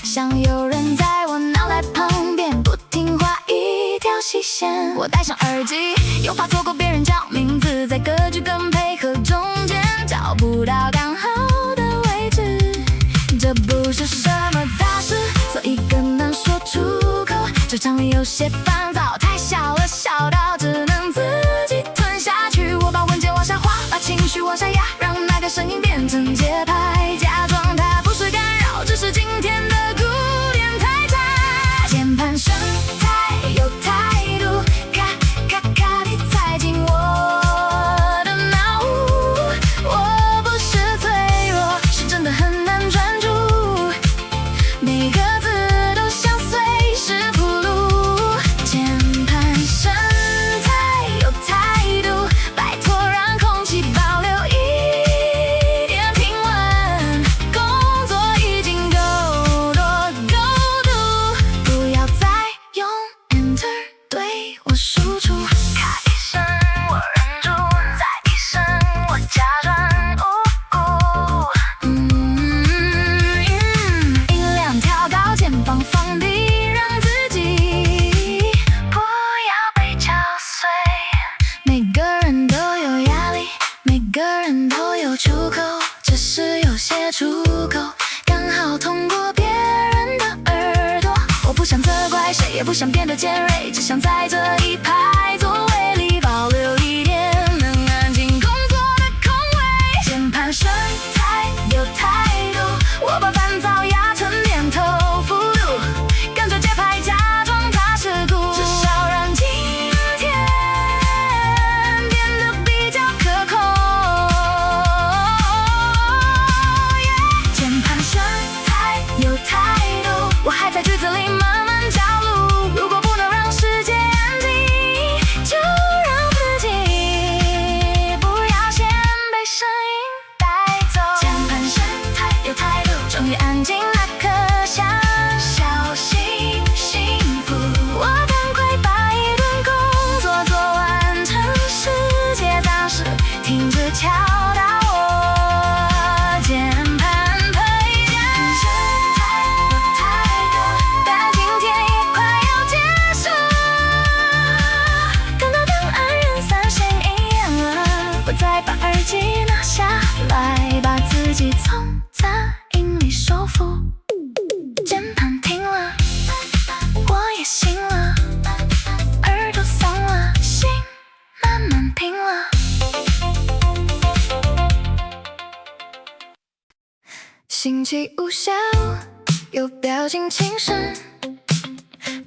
[SPEAKER 1] 像有人在我脑袋旁边不听话一条细线。我戴上耳机，又怕错过别人叫名字，在歌曲跟配合中间找不到刚好的位置。这不是什么大事，所以更难说出这场里有些烦躁，太小了，小到只能自己吞下去。我把文件往下滑，把情绪往下压，让那个声音变成节拍，假装它不是干扰，只是今天的古典太差。键盘声太有态度，咔咔咔地踩进我的脑雾。我不是脆弱，是真的很难专注，每个字都像随时铺路。键盘声太有态度，拜托让空气保留一点平稳。工作已经够多够度，不要再用 Enter 对我输出。咔一声我忍住，再一声我假装音量调高，肩膀放低，让自己不要被敲碎。每个人都有压力，每个人都有出口，只是有些出口刚好通过别人的耳朵。我不想责怪谁，也不想变得尖锐，只想在这一排座位里保留一点能安静工作的空位。键盘声太有态度，我把烦躁压成点头幅度，跟着节拍假装它是鼓，至少让今天变得比较可控。键盘声太有态度，我还在句子里慢慢着陆。如果不能让世界安静，就让自己不要先被声音带走。键盘声太有态度，终于安静那刻想小心幸福。我赶快把一顿工作做完，趁世界暂时停止敲打我键盘配件。声太有态度，但今天也快要结束，等到档案人散声音亮了，我再把耳机拿下来，把自己从杂音里收服。键盘停了，我也醒了，耳朵松了，心慢慢平了。星期五下午有表情轻声，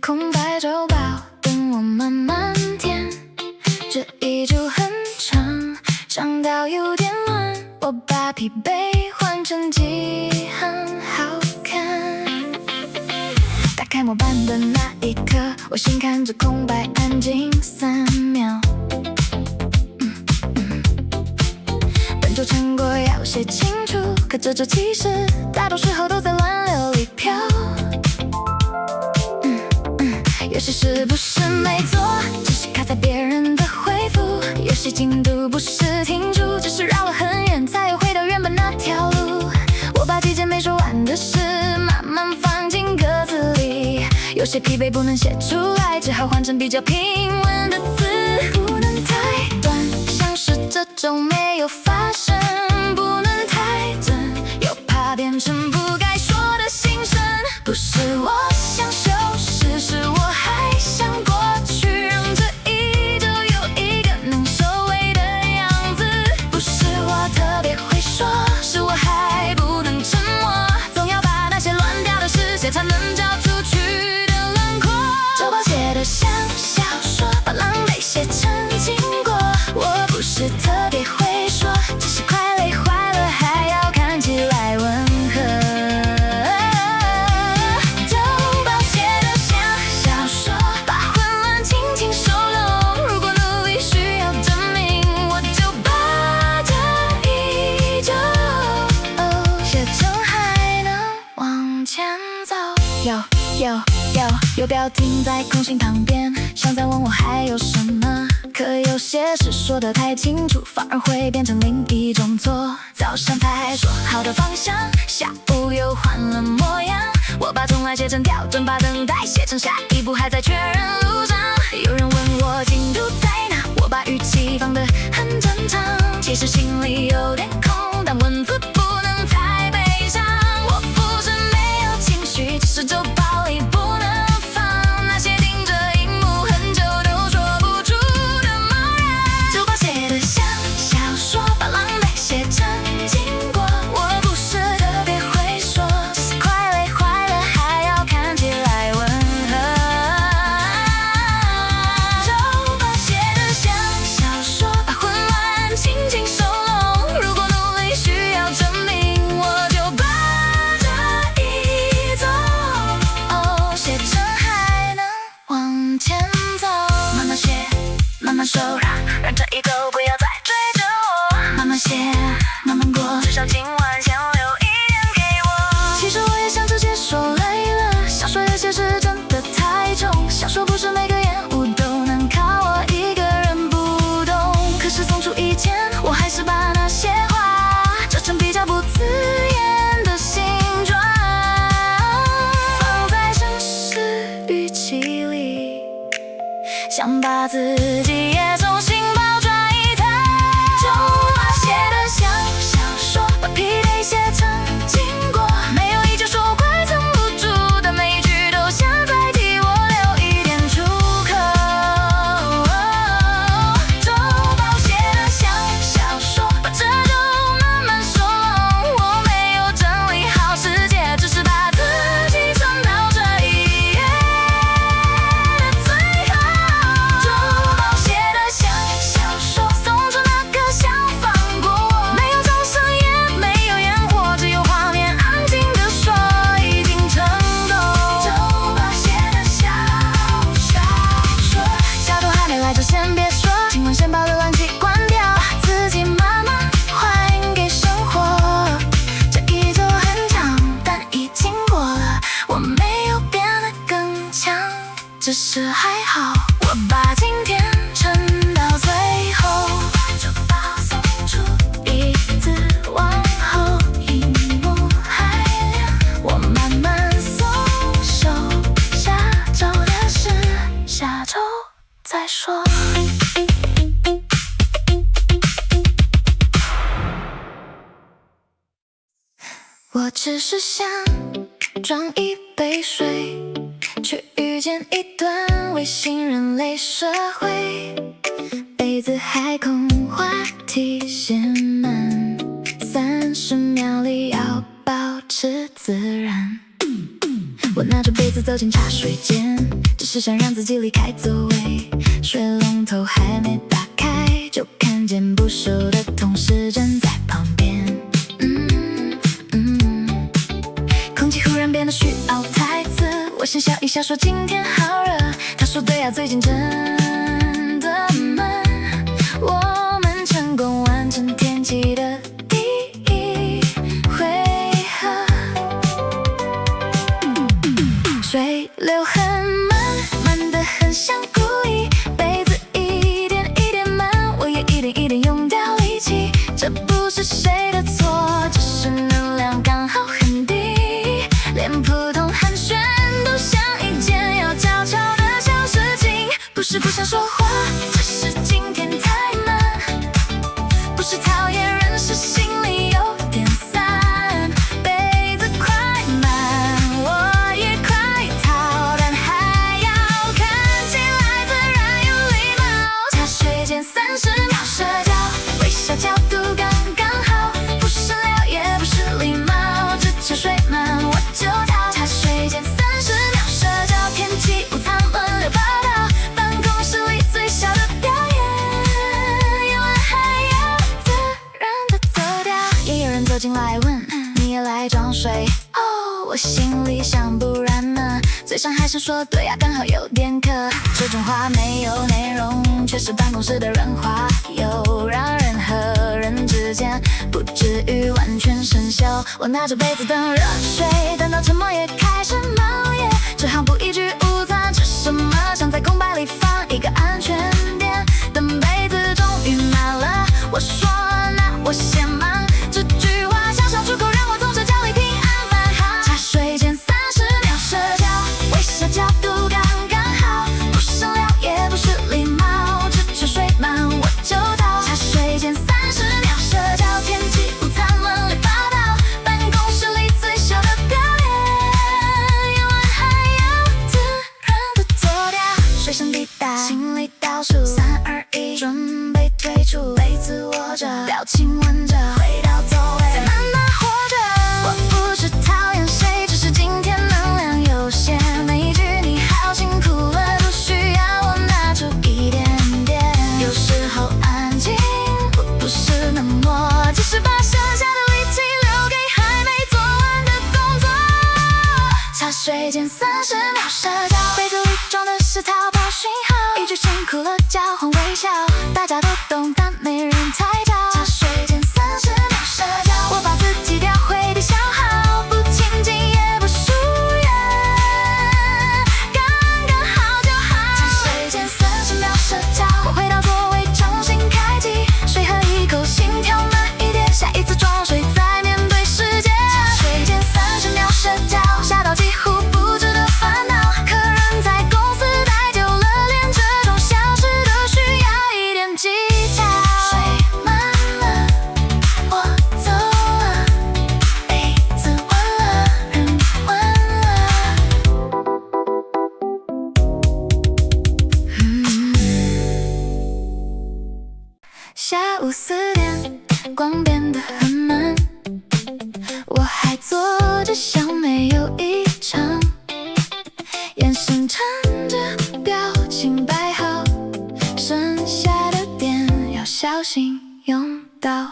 [SPEAKER 1] 空白周报等我慢慢填。这一周很长，长到有点乱，我把疲惫换成记很好看。打开模板的那一刻，我心看着空白，安静3秒。本周成果要写清楚，可这周其实大多时候都在乱流里飘。有些是不是没做，只是卡在别人的回复；有些进度不是停住，只是绕了很远才又回到原本那条路。我把几件没说完的事慢慢放进格子里，有些疲惫不能写出来，只好换成比较平稳的字。不能太短，像是这周没有发生；不能太真，又怕变成不该说的心声。不是我想修饰，是我还想过去，让这一周有一个能收尾的样子。不是我特别会说，是我还不能沉默，总要把那些乱掉的事写，才能交出去的轮廓。周报写得像小说，把狼狈写成经过。我不是特别会说，只是快累坏了，还要看起来温和。周报写得像小说，把混乱轻轻收拢。如果努力需要证明，我就把这一周写成还能往前走。有标停在空心旁边，像在问我还有什么。可有些事说得太清楚，反而会变成另一种错。早上才说好的方向，下午又换了模样。我把重来写成调整，把等待写成下一步还在确认路上。有人问我进度在哪，我把语气放得很正常，其实心里有点空，但文字不能太悲伤。我不是没有情绪，只是周报里不能放那些想把自己也重新包装一套，就把写的像小说，把屁得写成经过，没有一句说快撑不住的每一句都想再替我留一点出口，就把写的像小说，把这都慢慢说，我没有整理好世界，只是把自己撑到这一页的最后，就把写的像小说，送出那个想放过我，没有掌声也没有烟火，只有画面安静地说已经成功，就把写的小说，小偷还没来就先别说，请问先把浏览器关掉，把自己慢慢还给生活，这一周很长，但已经过了，我没有变得更强，只是还好，我把今天撑到最后，就放松出鼻子往后，荧幕还亮，我慢慢松手，下周的事下周再说。我只是想装一杯水，却遇见一段微信人类社会，杯子还空，话题写满，30秒里要保持自然。我拿着杯子走进茶水间，只是想让自己离开座位，水龙头还没打开，就看见不熟的同事站在旁边。空气忽然变得需要台词，我先笑一笑说今天好热，他说对啊，最近真的闷，我们成功完成天气的第一回合，水流很慢，慢得很像故意，杯子一点一点满，我也一点一点用掉力气，这不是谁的错，只是能量刚好很低，连普通寒暄都像一件要悄悄的小事情，不是不想说话，只是今天太慢，不是讨厌人，是心里有点散，杯子快满，我也快逃，但还要看起来自然有礼貌，茶水间30秒社交，微笑角度刚刚好，不是聊也不是礼貌，只茶水满我就逃，茶水间30秒社交，天气午餐轮流报道，办公室里最小的表演，演完还要自然的走掉，也有人走进来问你也来装水哦，我心里想不然呢，嘴上还是说对啊，刚好有点渴，这种话没有内容，却是办公室的人话，有让人和人之间不至于完全生锈，我拿着杯子等热水，等到沉默也开始冒烟，只好补一句午餐吃什么，想在空白里放一个安全垫，等杯子终于满了，我说那我先忙，这句话像小出口，让我从社交里平安返航，茶水间30秒社交，微笑角度刚刚好，不是聊也不是礼貌，只茶水满我就逃，茶水间30秒社交，天气午餐轮流报道，办公室里最小的表演，演完还要自然的走掉，水声滴答，心里倒数3、2、1，准备退出，杯子握着，表情稳着，回到座位，再慢慢活着，我不是讨厌谁，只是今天能量有限，每一句你好辛苦了，都需要我拿出一点点，有时候安静不是冷漠，只是把剩下的力气留给还没做完的工作，茶水间30秒社交，杯子里装的是逃跑讯号，一句辛苦了交换午4点，光变得很慢，我还坐着像没有异常，眼神看着表情摆好，剩下的电要小心用到。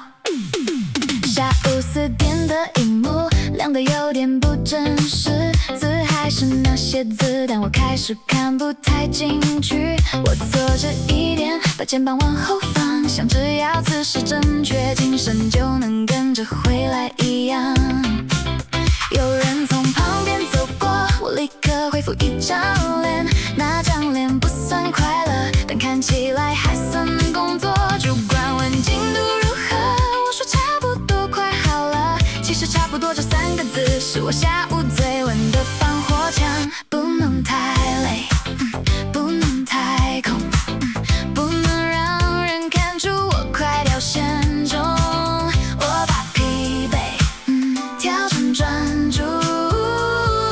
[SPEAKER 1] 下午4点的荧幕亮得有点不真实，字还是那些字，但我开始看不太进去。我坐着一点，把肩膀往后放，像只要姿势正确，精神就能跟着回来一样。有人从旁边走过，我立刻恢复一张脸，那张脸不算快乐，但看起来还算能工作。主管问进度如何，我说差不多快好了。其实差不多这3个字是我下午最稳的防火墙。不能太累，不能太空，不能让人看出我快掉线中。我把疲惫调成专注，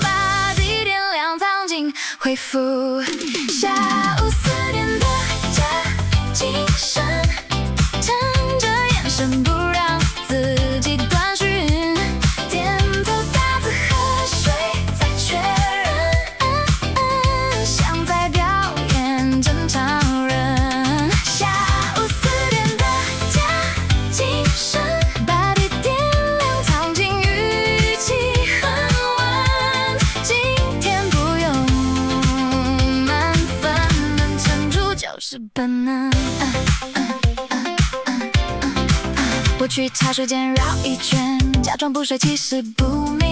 [SPEAKER 1] 把地点亮藏进恢复。下午4点的假精神，撑着眼神不让自己断讯，点头打字喝水再确认，像在表演正常人。下午4点的假精神，把地点亮藏进语气很稳，今天不用满分，能撑住就是本能。我去茶水间绕一圈，假装不睡其实不明，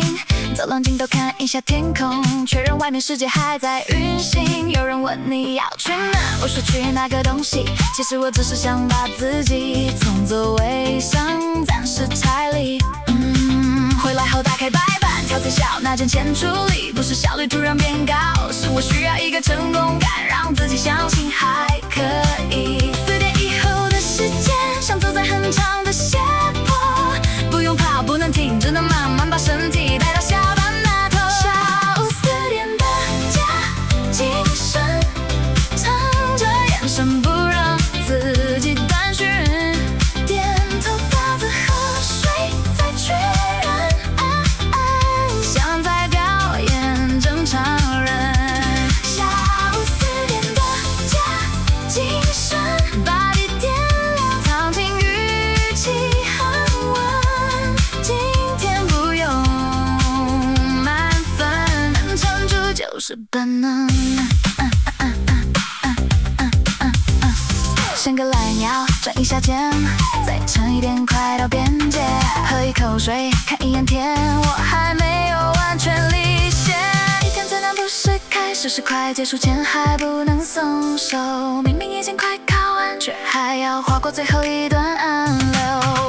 [SPEAKER 1] 走廊尽头看一下天空，确认外面世界还在运行。有人问你要去哪，我说去那个东西，其实我只是想把自己从座位上暂时拆离。回来后打开白板，挑最小那件先处理，不是效率突然变高，是我需要一个成功感，让自己相信还可以。4点以后的时间，像走在很长的斜坡，不用跑，不能停，只能慢慢把身体带到下班那头。下午4点的假精神，撑着眼神不让自己断讯，点头打字喝水再确认，像在表演正常人。下午4点的假精神，把地点亮藏进语气很稳，今天不用满分，能撑住就是本能。伸个懒腰，转一下肩，再撑一点，快到边界。喝一口水，看一眼天，我还没有完全离线。一天最难不是开始，是快结束前还不能松手。明明已经快考完，却还要划过最后一段暗流。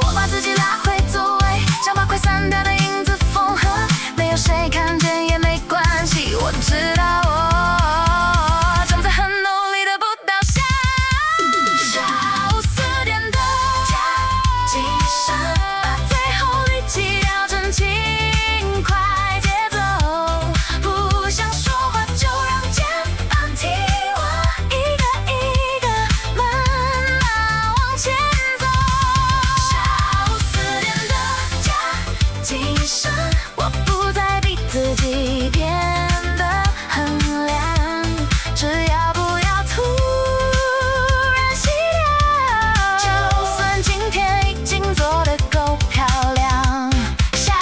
[SPEAKER 1] 我把自己拉回座位，想把快散掉的影子缝合，没有谁看见也没关系，我知道我正在很努力的步道下。下午4点的假精神，把最后力气调成轻快节奏，不想说话就让肩膀替我一个一个慢慢往前走。下午4点的假精神，我不再逼自己变得很亮，只要不要突然熄掉，就算今天已经做得够漂亮。下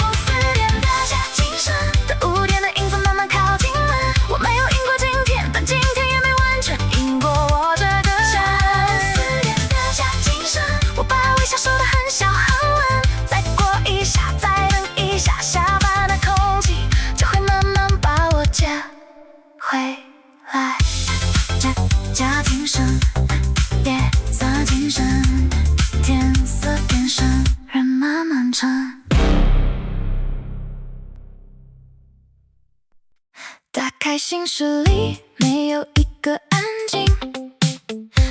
[SPEAKER 1] 午4点的假精神，在5点的影子慢慢靠近了，我没有赢过今天，但今天也没完全赢过我这个人。下午4点的假精神，我把微笑收得很小很稳，再过一下，再等一下，下班的空气就会慢慢把我接回来。假精神，夜色精神，天色变深，人慢慢沉。打开行事历，没有一个安静，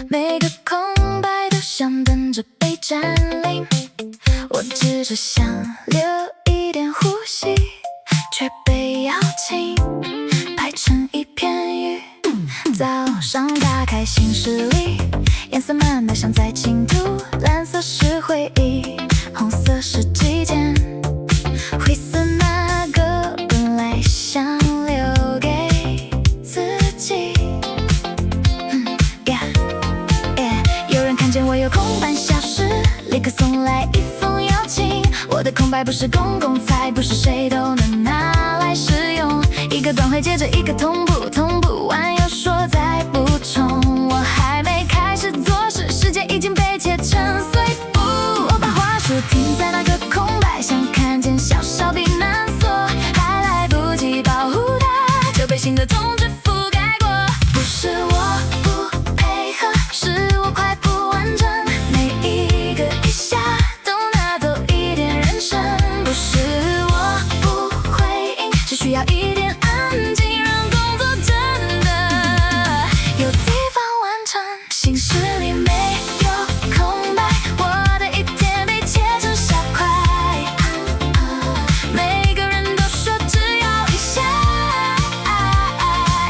[SPEAKER 1] 每个空白都像等着被占领。我只是想留一点呼吸，却被邀请排成一片云。早上打开行事历，颜色慢慢像在倾吐，蓝色是回忆，红色是季节，灰色那个本来想留给自己。有人看见我有空半小时，立刻送来一封邀请。我的空白不是公共财，不是谁都能拿来使用。一个短会接着一个同步，同步完又说再补充。我还没开始做事，世界已经被切成碎布。我把话术停在那个空白，想看见小小避难所，还来不及保护它，就被新的通知覆盖过。不是我不配合，是我快不完整，每一个一下都拿走一点人生。不是我不回应，只需要一点安静，让工作真的有地方完成。行事里没有空白，我的一天被切成小块。每个人都说只要一下，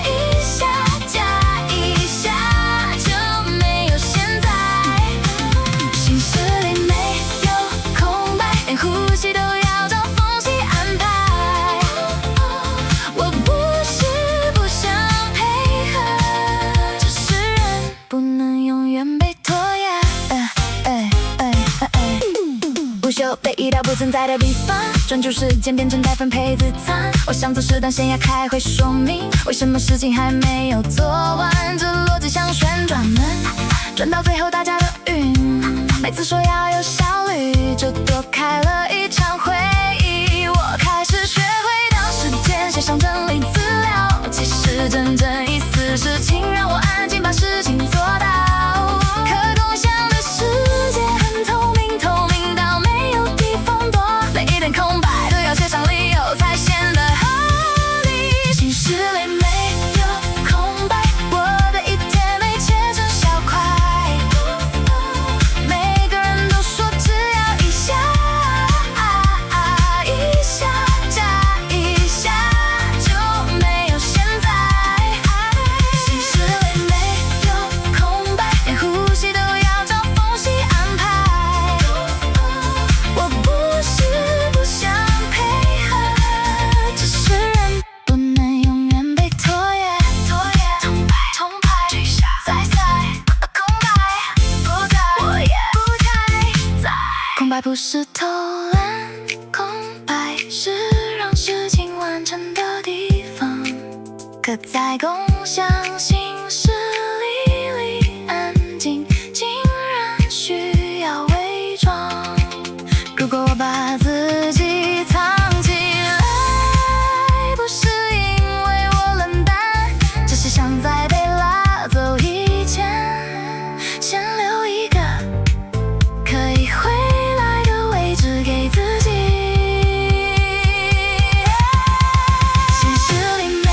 [SPEAKER 1] 一下加一下就没有现在。行事里没有空白，连呼吸都要找缝隙安排。我不是不想配合，只是人不能永远被拖延。午休被移到不存在的地方，专注时间变成待分配自餐。我想做事，但先要开会说明为什么事情还没有做完。这逻辑像旋转门，转到最后大家都晕。每次说要有效率，就多开了一场会议。我开始学会当时间写上整理资料，其实真正意思是请让我安静把事情做到。可共享的世界很透明，透明到没有地方躲，连一点空白都要写上理由才显得合理。行事里没有空白，我的一天被切成小块。每个人都说只要一下，一下加一下就没有现在。行事里没有空白，连呼吸都要找缝隙安排。我不是不想配合，只是人不能永远被拖延。重排，再空白不在，我也不太在。空白不是偷懒，空白是让事情完成的地方。可在共享行事里安静，竟然需要伪装。如果我把自己藏起来，不是因为我冷淡，只是想在被拉走以前，先留一个可以回来的位置给自己。行事里没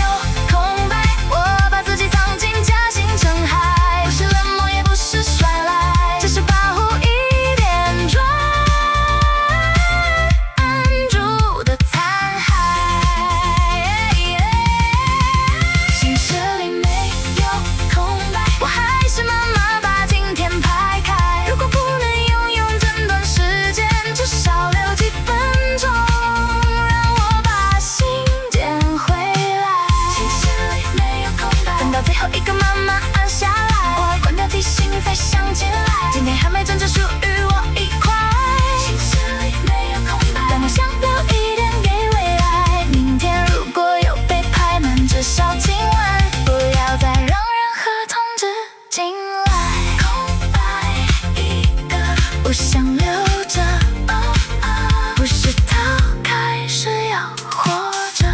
[SPEAKER 1] 有空白，我把自己藏进假性尘海，不是冷漠也不是耍赖，只是保护一点专注的残骸。行事里没有空白，我还是慢慢把今天排开。如果不能拥有整段时间，至少留几分钟，让我把心捡回来。行事里没有空白，等到最后一个慢慢按下来，我关掉提醒才想起来，今天还没真正属于我一块。行事里没有空白，但我想留一点给未来。明天如果有被排满，至少今晚不要再让任何通知进来。空白一个，不想留着，不是逃开，是要活着。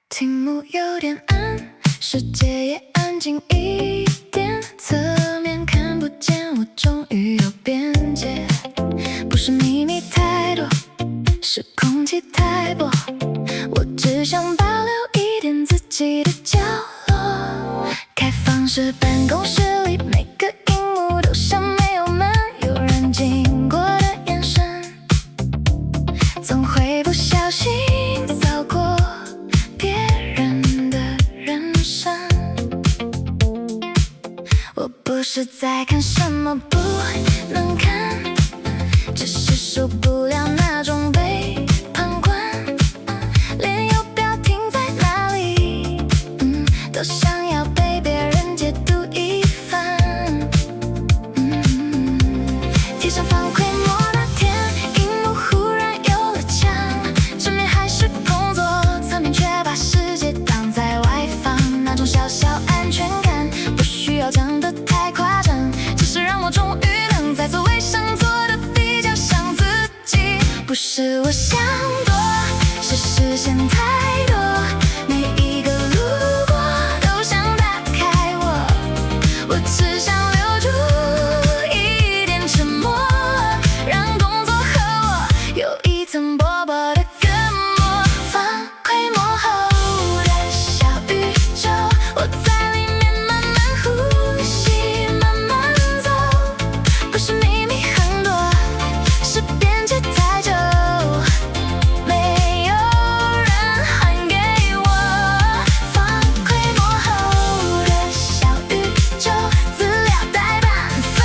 [SPEAKER 1] 题目有点暗，世界也安静一点，侧面看不见我终于有边界。不是秘密太多，是空气太薄，我只想保留一点自己的角落。开放式办公室里，每个荧幕都像没有门，有人经过的眼神总会不小心扫过是在看什么不能看，只是受不了那种被旁观，连右标停在哪里，都想要被别人解读一番。贴上反馈膜那天，荧幕忽然有了墙，正面还是工作，侧面却把世界挡在外放，那种小小安全感，不需要讲得太夸张，只是让我终于能在座位上坐得比较像自己。不是我想多，是视线太多，每一个路过都想打开我，我只想留住一点沉默，让工作和我有一层薄薄的隔膜。反馈膜后的小宇宙，我在里面慢慢呼吸，慢慢走，不是秘密很多，是边界太久，没有人还给我。反馈膜后的小宇宙，资料代办分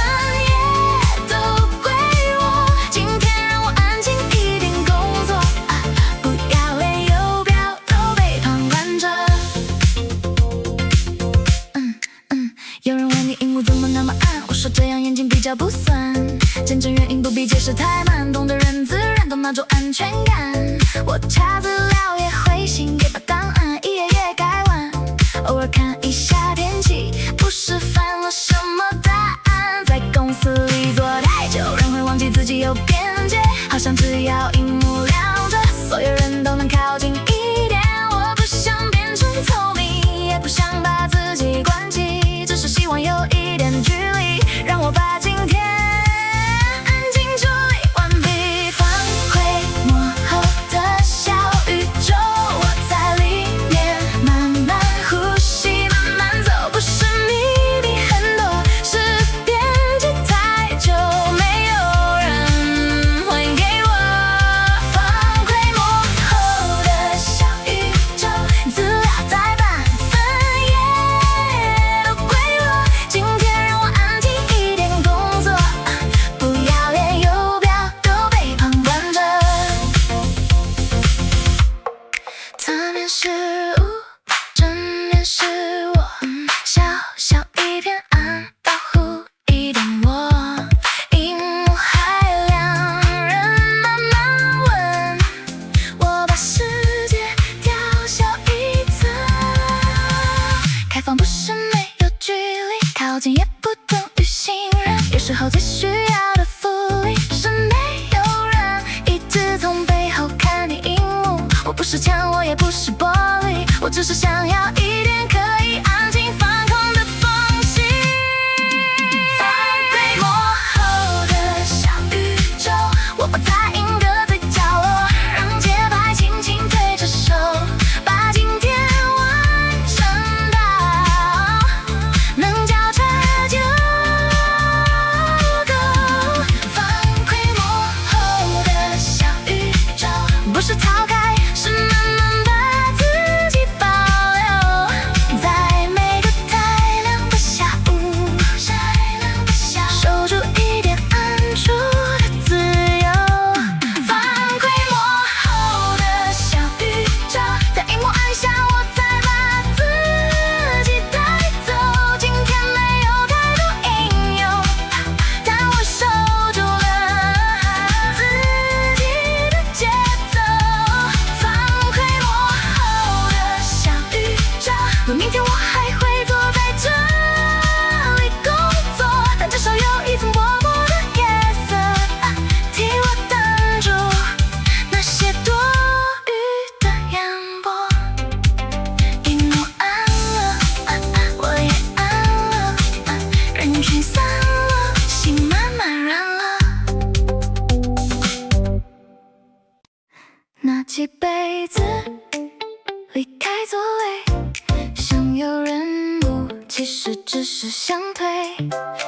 [SPEAKER 1] 页都归我，今天让我安静一点工作，不要连右标都被旁观着。有人问你荧幕怎么那么暗，我说这样眼睛比较不酸，见证原因不必解释太慢，懂的人自然懂那种安全感。我查资料也会信，也把档案一页页改完，偶尔看一下天气，不是犯了什么大案。在公司里坐太久，人会忘记自己有边界，好像只要荧幕亮着，所有人都能靠近一点。我不想变成透明，也不想把自己关起，只是希望有一点距离，让我把今天安静处理完毕。反馈幕后的小宇宙，我在里面慢慢呼吸，慢慢走，不是秘密很多，是边界太久，没有人还给我。反馈幕后的小宇宙，资料代办分页都归我，今天让我安静一点工作，不要连右标都被旁观着。侧面是雾，正面是我，小小一片暗，保护一点我。荧幕还亮，人慢慢问，我把世界调小一层。开放不是没有距离，靠近也不等于信任，有时候最需要的福利是没有人一直从背后看你荧幕。我不是墙，我也不是玻璃，我只是想要一点可以安静放空的缝隙。反馈幕后的小宇宙，我不在音格最角落，让节拍轻轻推着手，把今天完成到能交叉就够。反馈幕后的小宇宙，不是逃开，是慢慢把自己保留，在每个太阳的下午，守住一点暗处的自由。反馈幕后的小宇宙，在荧幕按下我才把自己带走，今天没有太多应用，但我守住了自己的节奏。反馈幕后的小宇宙，若明天我还会坐在这里工作，但至少有一层薄薄的夜色，替我挡住那些多余的烟波。荧幕暗了，我也暗了，人群散了，心慢慢软了。拿起杯子，离开座位，想有人物，其实只是想退。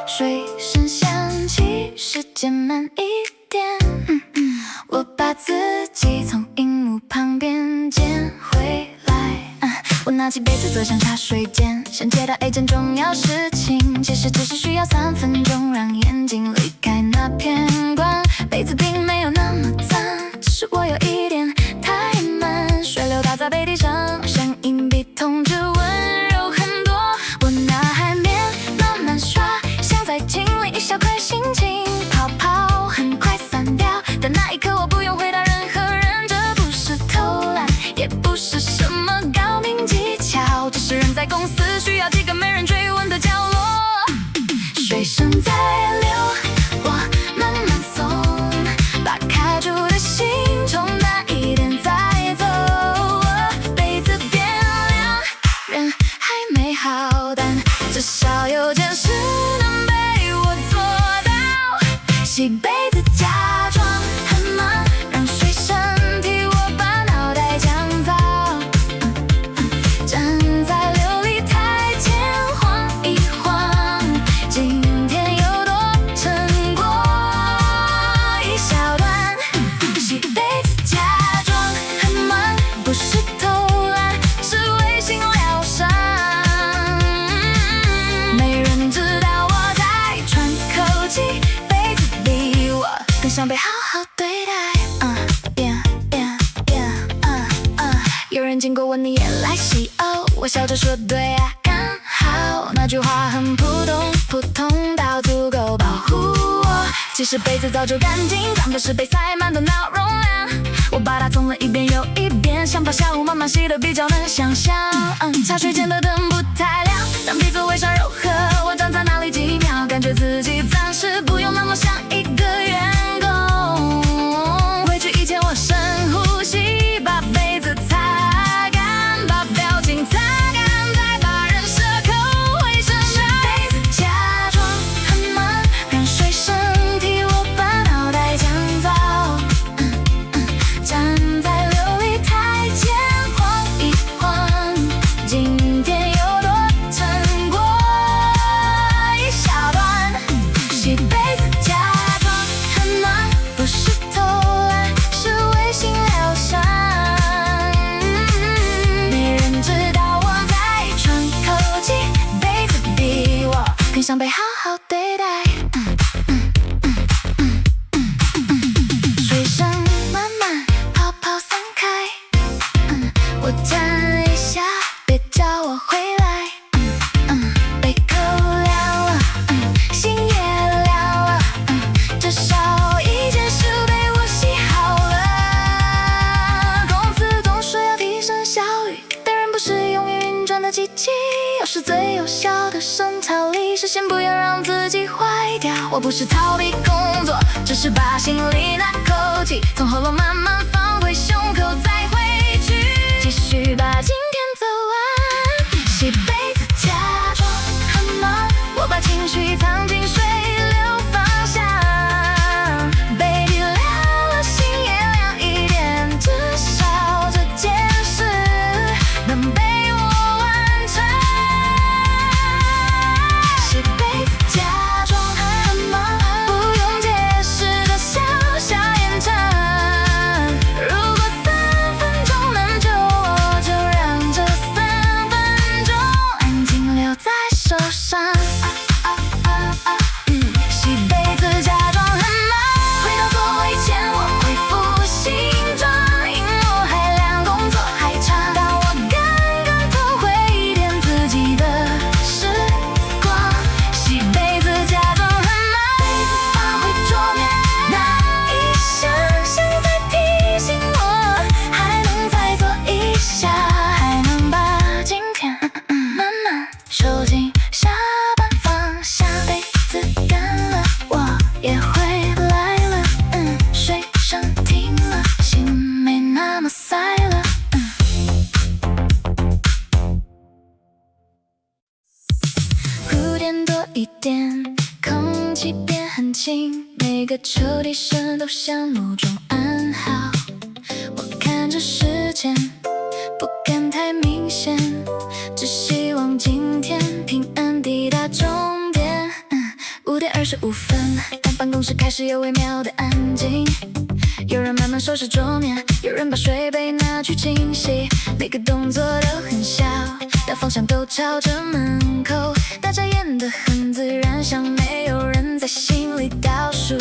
[SPEAKER 1] 水声响起，时间慢一点。我把自己从荧幕旁边捡回来。我拿起杯子，走向茶水间，先接到一件重要事情，其实只是需要3分钟，让眼睛离开那片光。杯子并没有那么脏，只是我有一点太慢，水流打在杯底上，声音比通知温柔很多。我拿海绵慢慢刷，像在清理一小块心情，泡泡很快散掉。但那一刻我不用回答任何人，这不是偷懒，也不是什么高明技巧，只是人在公司需要几个没人追问的角落。水声在流，我慢慢松，把卡住的心从那一点再走。杯子变凉，人还没好，但至少有件事能被我做到。洗杯子假装很忙，让水声替我把脑袋降噪。站在琉璃台前晃一晃，今天有多成果一小段。洗杯子假装很忙，不是偷懒，是微信疗伤。没人知道我在喘口气，杯子比我更想被好好对待。有人经过问你也来洗哦，我笑着说对啊，刚好。那句话很普通，普通到足够保护我。其实杯子早就干净，脏的是被塞满的脑容量。我把它冲了一遍又一遍，想把下午慢慢洗的比较能想象。茶水间的灯不太亮，但鼻子微上柔和，我站在那里几秒，感觉自己暂时不用那么像一个员工。回去以前我深呼吸，把杯子擦干，把表情擦干，再把人设扣回身上。杯子假装很忙，让水声替我把脑袋降噪。站在琉璃台前晃一晃，今天有多成果一小段。洗杯子假装很忙，不是偷懒，是微信疗伤。没人知道我在喘口气，杯子比我更想被好好对待。水声慢慢泡泡散开，我站一下，别叫我回来。杯口凉了，心也凉了，至少一件事被我洗好了。公司总说要提升效率，但人不是永远运转的机器，要是最有效的生产力是先不要让自己坏掉。我不是逃避工作，只是把心里那口气从喉咙慢慢放回胸口，再回去继续把今天走完。洗杯子假装很忙，我把情绪藏进水流方向。杯底凉了，心也凉一点，至少这件事能被我完成。洗杯子假装很忙，不用解释的小小验证。如果3分钟能救我，就让这3分钟安静留在手上。洗杯子假装很忙，回到座位前我恢复形状，荧幕还亮，工作还长，但我刚刚偷回一点自己的时光。洗杯子假装很忙，杯子放回桌面，那一响像在提醒我，还能再做一下，还能把今天慢慢收进下班放下。杯子干了，我也回来了，水声停了，心没那么塞了。5点多1点，空气变很轻，每个抽屉声都像某种暗号。我看着时间，不敢太明显，只希望今天平安抵达终点。5点25分，当办公室开始有微妙的安静，有人慢慢收拾桌面，有人把水杯拿去清洗，每个动作都很小，的方向都朝着门口，大家演得很自然，像没有人在心里倒数。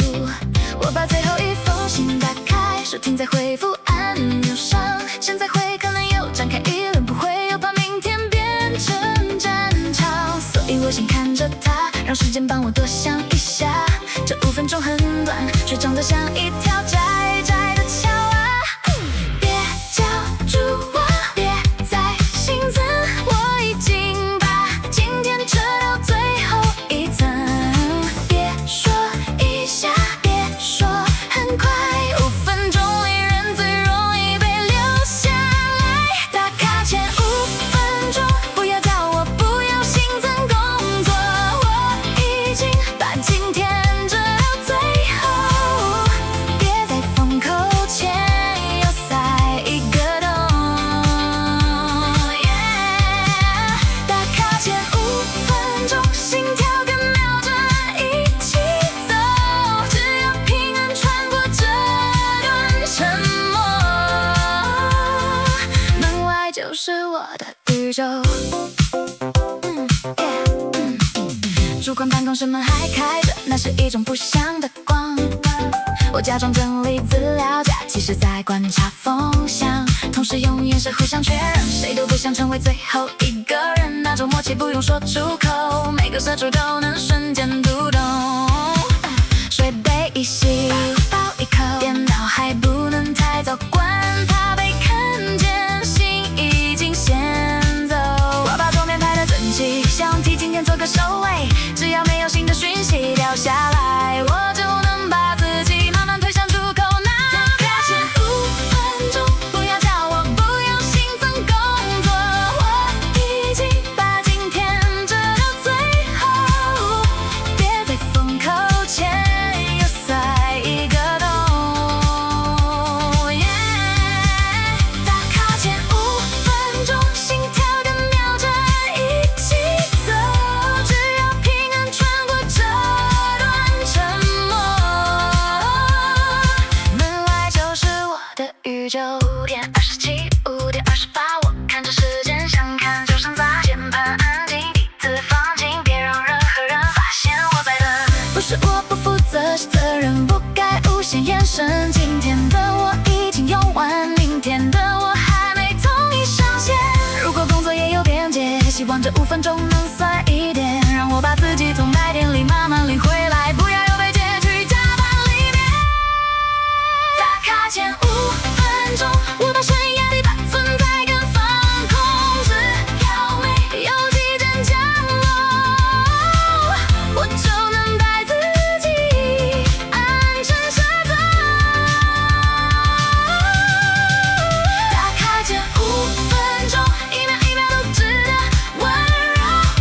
[SPEAKER 1] 我把最后一封信打开，手停在回复按钮上，现在会可能又展开议论，不会又怕明天变成战场，所以我先看着它，让时间帮我多想一下。这5分钟很短，却长得像一条窄窄的桥啊！别叫住我，别再心疼，我已经把今天遮到最后一层。别说一下，别说很快，5分钟里人最容易被留下来。打卡前5分钟，不要叫我不要心疼工作，我已经把今天遮到最后，别在封口前又塞一个洞。打卡前5分钟，心跳跟秒针一起走，只要平安穿过这段沉默，门外就是我的宇宙。主管办公室门还开着，那是一种不祥的光。我假装整理资料夹，其实在观察风向。同事用眼神互相确认，谁都不想成为最后一个人。那种默契不用说出口，每个社畜都能瞬间读懂。水杯一洗，抱一口，电脑还不能太早关，怕被看见，心已经先走。我把桌面排得整齐，想替今天做个收尾。只要没有新的讯息掉下来，我就能把自己慢慢推向出口。打卡前5分钟，不要叫我不要心疼工作，我已经把今天遮到最后，别在封口前又塞一个洞。打卡前5分钟，心跳跟秒针一起走，只要平安穿过这段沉默，门外就是我的宇宙。5点27，5点28，我看着时间，想看就上砸，键盘安静，底子放轻，别让任何人发现我在等。不是我不负责，是责任不该无限延伸。今天的我已经用完，明天的我还没统一上线。如果工作也有边界，希望这5分钟能算一点，让我把自己从白天里慢慢领回来，不要又被截去加班里面。打卡前5分钟，我把声音压低，把存在感放空，只要没有急诊降落，我就能带自己安全下走。打卡前5分钟，一秒一秒都值得温柔，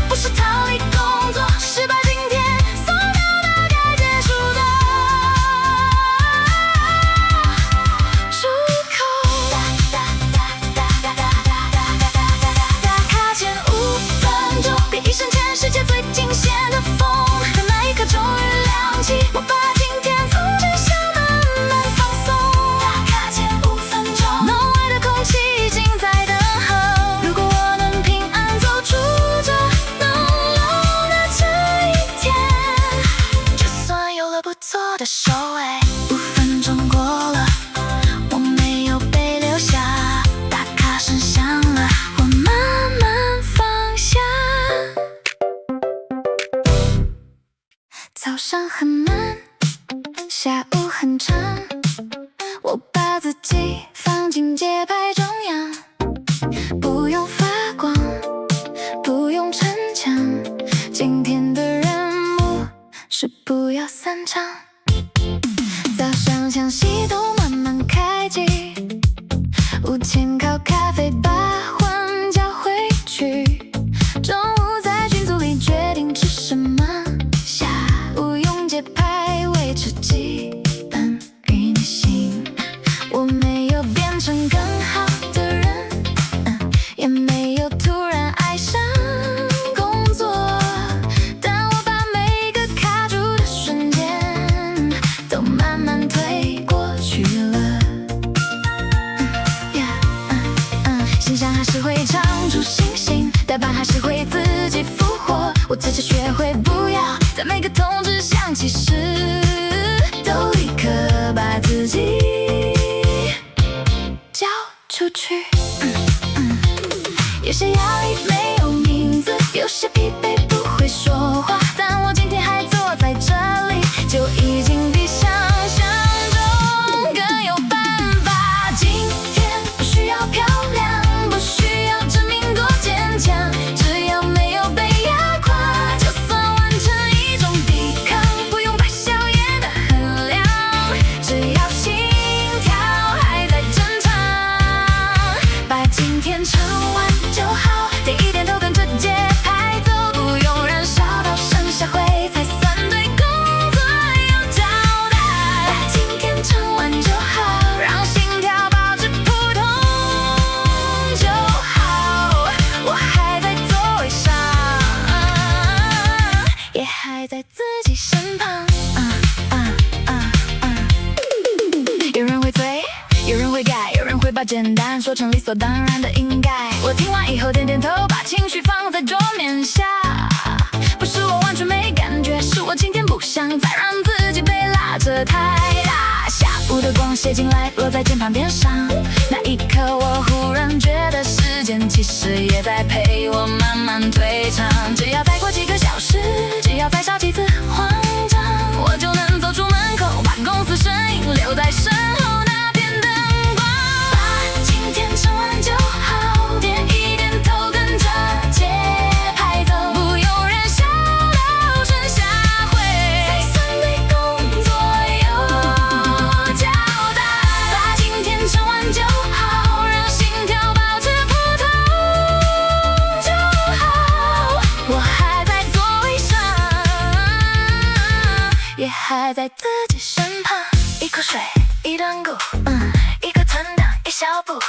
[SPEAKER 1] 不是逃离工作，是把今天所有的该结束的出口。打卡前5分钟，别一瞬间世界最惊险的风，当那一刻终于亮起，我把今天从真相慢慢放松。打卡前5分钟，门外的空气已经在等候，如果我能平安走出这浓浓的这一天，就算有了不错的收尾。5分钟过了，我没有被留下，打卡声响了，我慢慢放下。早上很慢，下午很长，我把自己放进节拍中央，不用发光，不用逞强，今天的任务是不要散场。早上像系统慢慢开机，午前靠咖啡把魂叫回去，中午在群组里决定吃什么，下午用节拍维持基本运行。我没有变成更好的人，也没有突然爱上工作，但我把每个卡住的瞬间都慢慢推过去了。心上还是会常驻星星，带把但其实都立刻把自己交出去。有些压力没有名字，有些疲惫不会说话，但我今天还坐在这里，就已经比想象中更有办法。今天不需要漂亮，不需要证明多坚强，只要没有被压垮，就算完成一种抵抗，不用把宵夜的衡量，只要心跳还在正常，把今天撑完就好，点一点头跟着节拍走，不用燃烧到剩下灰才算对工作有交代。把今天撑完就好，让心跳保持扑通就好。我还在座位上，也还在自己身旁。有人会催，有人会改，有人会把简单说成理所当然的应该。我听完以后点点头，把情绪放在桌面下。不是我完全没感觉，是我今天不想再让自己被拉扯太大。下午的光泻进来，落在键盘边上，那一刻我忽然觉得时间其实也在陪我慢慢退场。只要再过几个小时，只要再少几次慌张，我就能走出门口，把公司身影留在身后那片灯光。把今天撑完就好，点一点头跟着节拍走，不用燃烧到剩下灰才算对工作有交代。把今天撑完就好，让心跳保持扑通就好。我还在座位上，也还在自己身旁。一口水，一段鼓，一个存档，一小步，